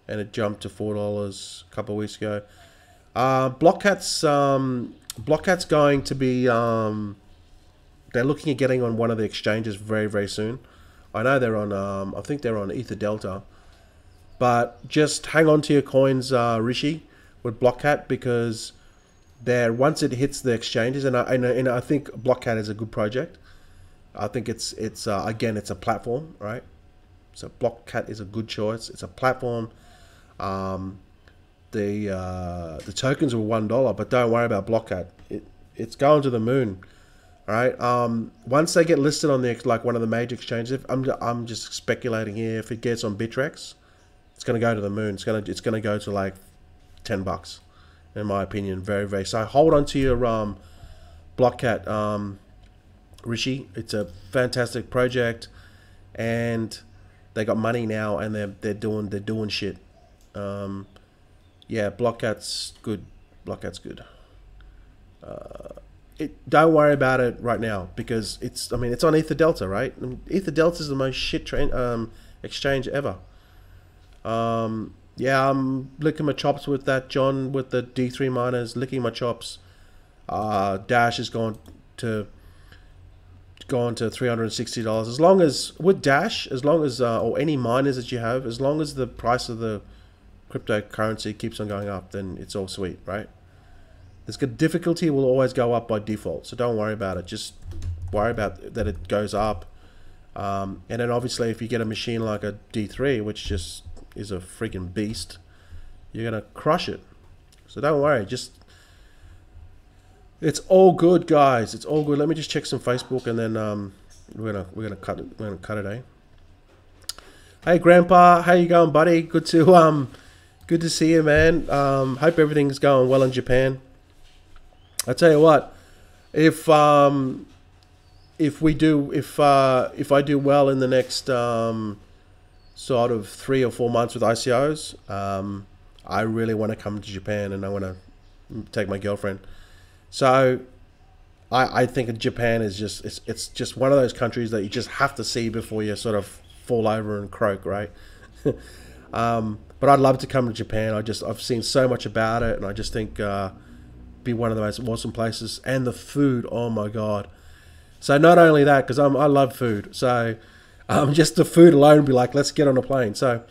and it jumped to $4 a couple of weeks ago. Blockcat's going to be they're looking at getting on one of the exchanges very soon. I know they're on I think they're on Ether Delta, but just hang on to your coins, Rishi, with Blockcat, because once it hits the exchanges, and I think Blockcat is a good project. I think it's again, it's a platform, right? So Blockcat is a good choice. It's a platform. The tokens were $1, but don't worry about Blockcat. It's going to the moon, all right? Once they get listed on like one of the major exchanges, I'm just speculating here. If it gets on Bittrex, it's gonna go to the moon. It's gonna go to like $10, in my opinion. Very. So hold on to your Blockcat. Rishi, it's a fantastic project, and they got money now, and they're doing shit. Yeah, Blockcat's good. Blockcat's good. Don't worry about it right now because it's on Ether Delta, right? And Ether Delta is the most shit exchange ever. Yeah, I'm licking my chops with that, John, with the D3 miners, licking my chops. Dash has gone to $360. As long as with Dash, or any miners that you have, as long as the price of the cryptocurrency keeps on going up, then it's all sweet, right? This difficulty will always go up by default, so don't worry about it. Just worry about that it goes up. And then obviously if you get a machine like a D3, which just is a freaking beast, you're gonna crush it. So don't worry, it's all good, guys. It's all good. Let me just check some Facebook, and then we're gonna cut it. We're gonna cut it, eh? Hey, Grandpa, how you going, buddy? Good to see you, man. Hope everything's going well in Japan. I tell you what, if I do well in the next sort of 3 or 4 months with ICOs, I really want to come to Japan, and I want to take my girlfriend. So I think Japan is it's just one of those countries that you just have to see before you sort of fall over and croak, right? But I'd love to come to Japan. I've seen so much about it, and I just think be one of the most awesome places. And the food, oh my god! So not only that, because I love food, so just the food alone would be like, let's get on a plane. So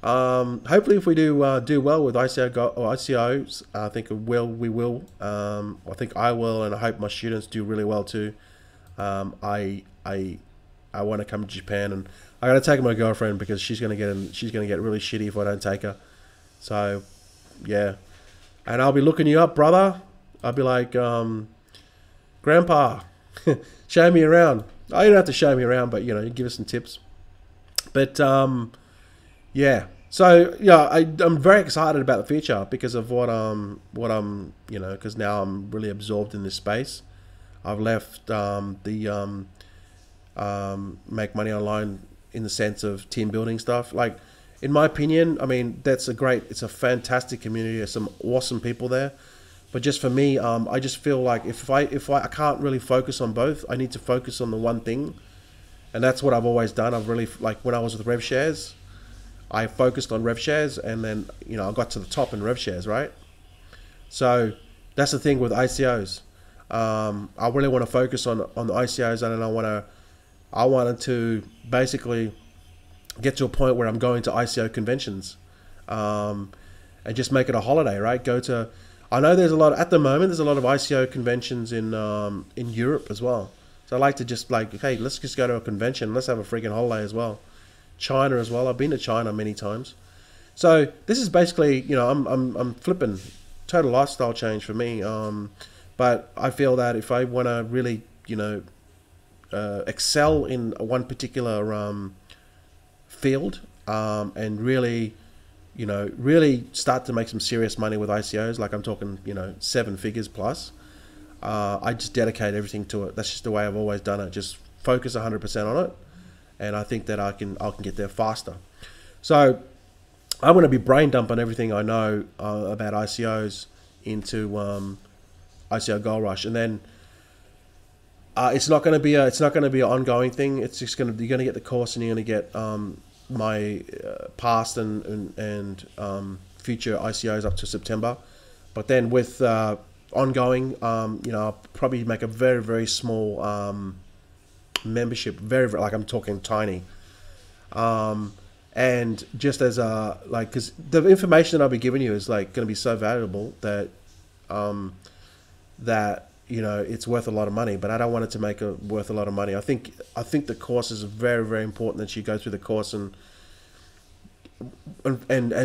hopefully, if we do well with ICOs, I think we will. I think I will, and I hope my students do really well too. I want to come to Japan, and I got to take my girlfriend because she's gonna get really shitty if I don't take her. So yeah, and I'll be looking you up, brother. I'll be like, Grandpa, show me around. Oh, you don't have to show me around, but you give us some tips. But yeah. So yeah, I'm very excited about the future because of what I'm because now I'm really absorbed in this space. I've left the make money online in the sense of team building stuff. Like, in my opinion, it's a fantastic community. There's some awesome people there. But just for me, I just feel like if I can't really focus on both, I need to focus on the one thing. And that's what I've always done. I've really, like when I was with RevShares, I focused on RevShares, and then, I got to the top in RevShares, right? So that's the thing with ICOs. I really want to focus on the ICOs, and then I want to I wanted to basically get to a point where I'm going to ICO conventions, and just make it a holiday, right? Go to, I know there's a lot, at the moment, there's a lot of ICO conventions in Europe as well. So I like to just like, hey, let's just go to a convention. Let's have a freaking holiday as well. China as well. I've been to China many times. So this is basically, I'm flipping, total lifestyle change for me. But I feel that if I want to really, excel in one particular field, and really, really start to make some serious money with ICOs, like I'm talking, 7 figures plus, I just dedicate everything to it. That's just the way I've always done it. Just focus 100% on it, and I think that I can get there faster. So I'm going to be brain dumping everything I know about ICOs into ICO Gold Rush, and then it's not going to be an ongoing thing. It's just you're going to get the course, and you're going to get my past and future ICOs up to September. But then with ongoing, I'll probably make a very, very small membership, very, very, like I'm talking tiny. And just as because the information that I'll be giving you is like going to be so valuable that it's worth a lot of money. But I don't want it to make it worth a lot of money. I think the course is very, very important, that you go through the course and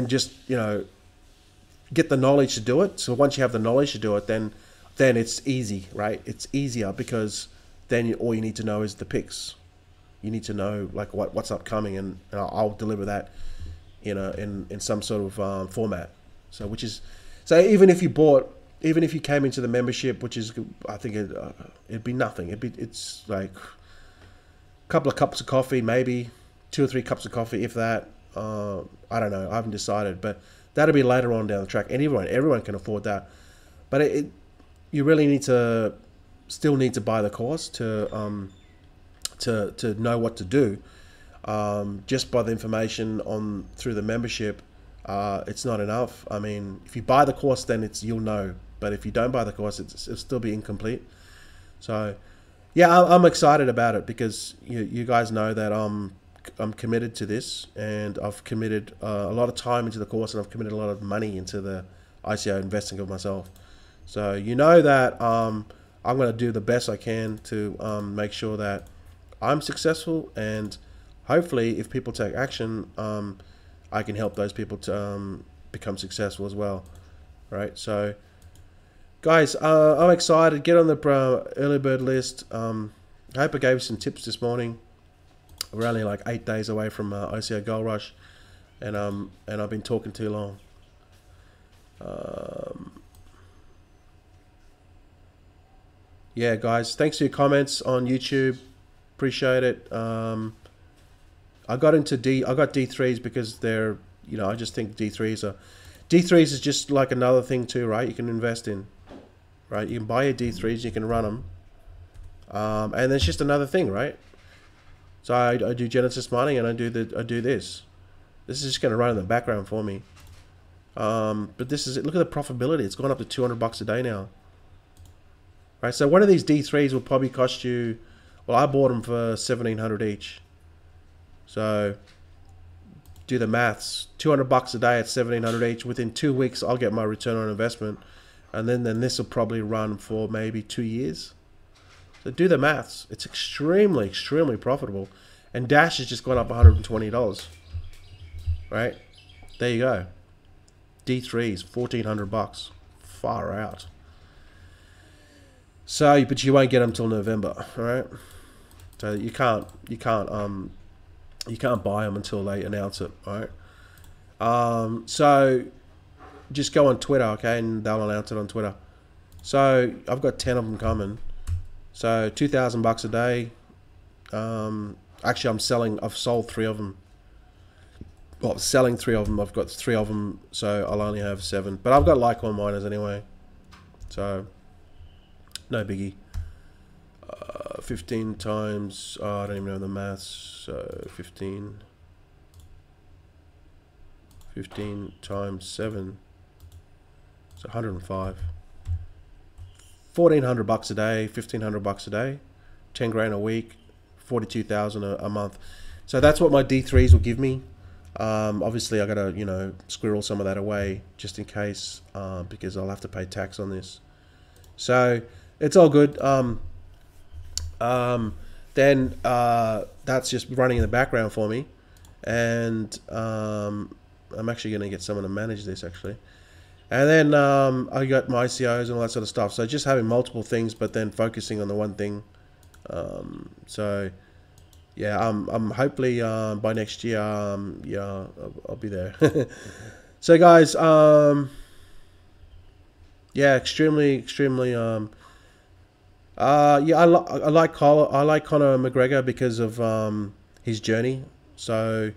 just get the knowledge to do it. So once you have the knowledge to do it, then it's easy, right? It's easier, because then all you need to know is the picks. You need to know like what's upcoming, and I'll deliver that, in some sort of format. So even if you came into the membership, which is, I think it'd be nothing. It's like a couple of cups of coffee, maybe 2 or 3 cups of coffee, if that. I don't know. I haven't decided, but that'll be later on down the track. And everyone can afford that. But you really still need to buy the course to know what to do. Just by the information through the membership, it's not enough. I mean, if you buy the course, then you'll know. But if you don't buy the course, it'll still be incomplete. So, yeah, I'm excited about it, because you guys know that I'm committed to this, and I've committed a lot of time into the course, and I've committed a lot of money into the ICO investing of myself. So that I'm going to do the best I can to make sure that I'm successful, and hopefully if people take action, I can help those people to become successful as well, right? So guys, I'm excited. Get on the early bird list. I hope I gave you some tips this morning. We're only like 8 days away from ICO Gold Rush, and I've been talking too long. Yeah, guys, thanks for your comments on YouTube. Appreciate it. I got D3s because they're, I just think D3s is just like another thing too, right? You can invest in, right? You can buy your D3s, you can run them, and it's just another thing, right? So I do Genesis mining, and I do this. This is just going to run in the background for me. But this is it. Look at the profitability. It's gone up to $200 a day now. Right. So one of these D3s will probably cost you. Well, I bought them for $1,700 each. So do the maths. $200 a day at $1,700 each. Within 2 weeks, I'll get my return on investment, and then this will probably run for maybe 2 years. So do the maths. It's extremely, extremely profitable. And Dash has just gone up $120. Right? There you go. D3s, $1,400. Far out. So, but you won't get them till November, all right? So you can't buy them until they announce it, all right? So just go on Twitter, okay, and they'll announce it on Twitter. So I've got 10 of them coming. So $2,000 a day. Actually, I've sold 3 of them. Well, I'm selling 3 of them. I've got 3 of them, so I'll only have 7. But I've got Litecoin miners anyway, so no biggie. 15 times, I don't even know the maths. So 15 times 7, so 105. $1,400 a day, $1,500 a day, 10 grand a week, 42,000 a month. So that's what my D3s will give me. Obviously, I gotta, you know, squirrel some of that away just in case, because I'll have to pay tax on this. So it's all good. Then that's just running in the background for me, and I'm actually gonna get someone to manage this actually. And then I got my ICOs and all that sort of stuff. So just having multiple things, but then focusing on the one thing. So yeah, I'm hopefully by next year, yeah, I'll be there. So guys, yeah, extremely. Yeah, I like Conor McGregor because of his journey. So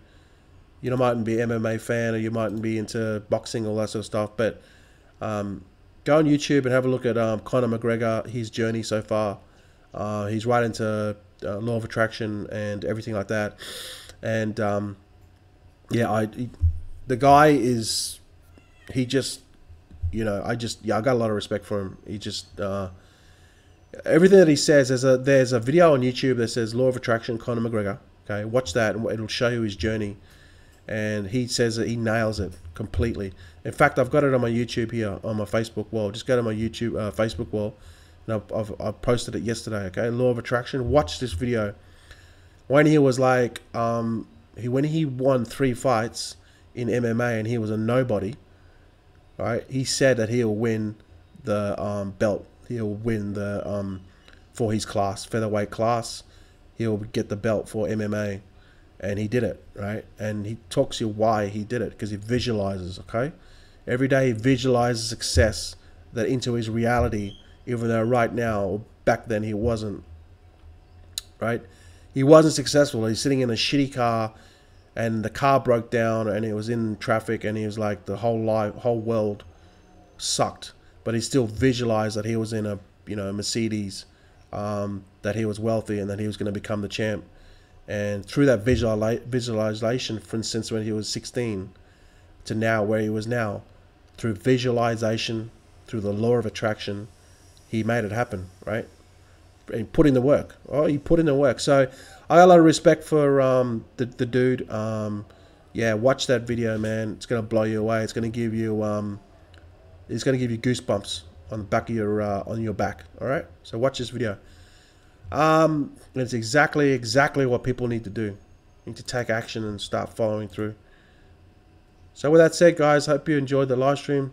you mightn't be an MMA fan, or you mightn't be into boxing, all that sort of stuff, but go on YouTube and have a look at Conor McGregor, his journey so far. He's right into law of attraction and everything like that, and yeah, the guy is, he just, I got a lot of respect for him. He just everything that he says, there's a video on YouTube that says Law of Attraction, Conor McGregor. Okay, watch that and it'll show you his journey. And he says that he nails it completely. In fact, I've got it on my YouTube here, on my Facebook wall. Just go to my YouTube, Facebook wall, and I've posted it yesterday. Okay, Law of Attraction. Watch this video. When he was like, when he won 3 fights in MMA and he was a nobody, right? He said that he'll win the belt. He'll win the for his class, featherweight class. He'll get the belt for MMA. And he did it, right? And he talks you why he did it, because he visualizes, okay? Every day he visualizes success that into his reality, even though right now, or back then, he wasn't, right? He wasn't successful. He's sitting in a shitty car, and the car broke down, and it was in traffic, and he was like, the whole world sucked. But he still visualized that he was in a, Mercedes, that he was wealthy, and that he was going to become the champ. And through that visualization, for instance, when he was 16 to now where he was now, through visualization, through the law of attraction, he made it happen, right? And he put in the work. Oh, he put in the work. So I got a lot of respect for the dude. Yeah, watch that video, man. It's gonna blow you away. It's gonna give you goosebumps on the back of your on your back. All right. So watch this video. It's exactly what people need to do. You need to take action and start following through. So with that said, guys, hope you enjoyed the live stream.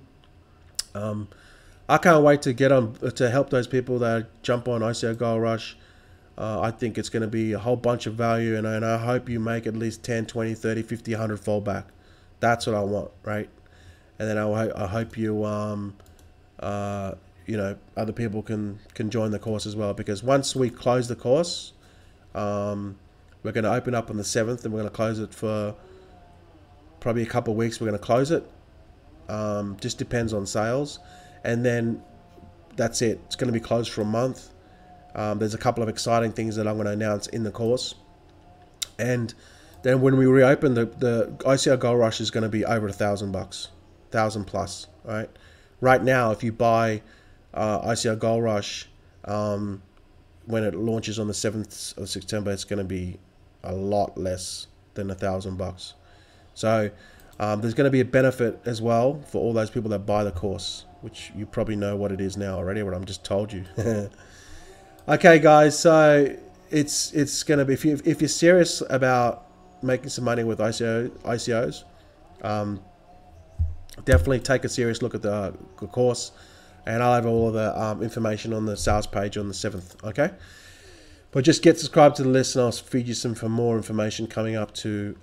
I can't wait to get on to help those people that jump on ICO Gold Rush. I think it's going to be a whole bunch of value, and I hope you make at least 10, 20, 30, 50, 100 fold back. That's what I want, right? And then I hope you other people can join the course as well, because once we close the course, we're going to open up on the 7th, and we're going to close it for probably a couple of weeks. We're going to close it. Just depends on sales, and then that's it. It's going to be closed for a month. There's a couple of exciting things that I'm going to announce in the course, and then when we reopen, the ICO Gold Rush is going to be over $1,000, 1,000 plus, right? Right now, if you buy ICO Gold Rush, when it launches on the 7th of September, it's going to be a lot less than $1,000. So there's going to be a benefit as well for all those people that buy the course, which you probably know what it is now already, what I'm just told you. Okay, guys, so it's going to be, if you're serious about making some money with ICOs, definitely take a serious look at the course. And I'll have all of the information on the sales page on the 7th, okay? But just get subscribed to the list, and I'll feed you some for more information coming up to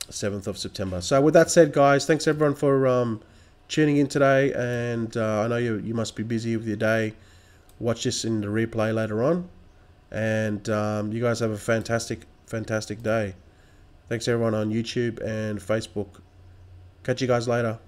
7th of September. So with that said, guys, thanks everyone for tuning in today. And I know you must be busy with your day. Watch this in the replay later on. And you guys have a fantastic day. Thanks everyone on YouTube and Facebook. Catch you guys later.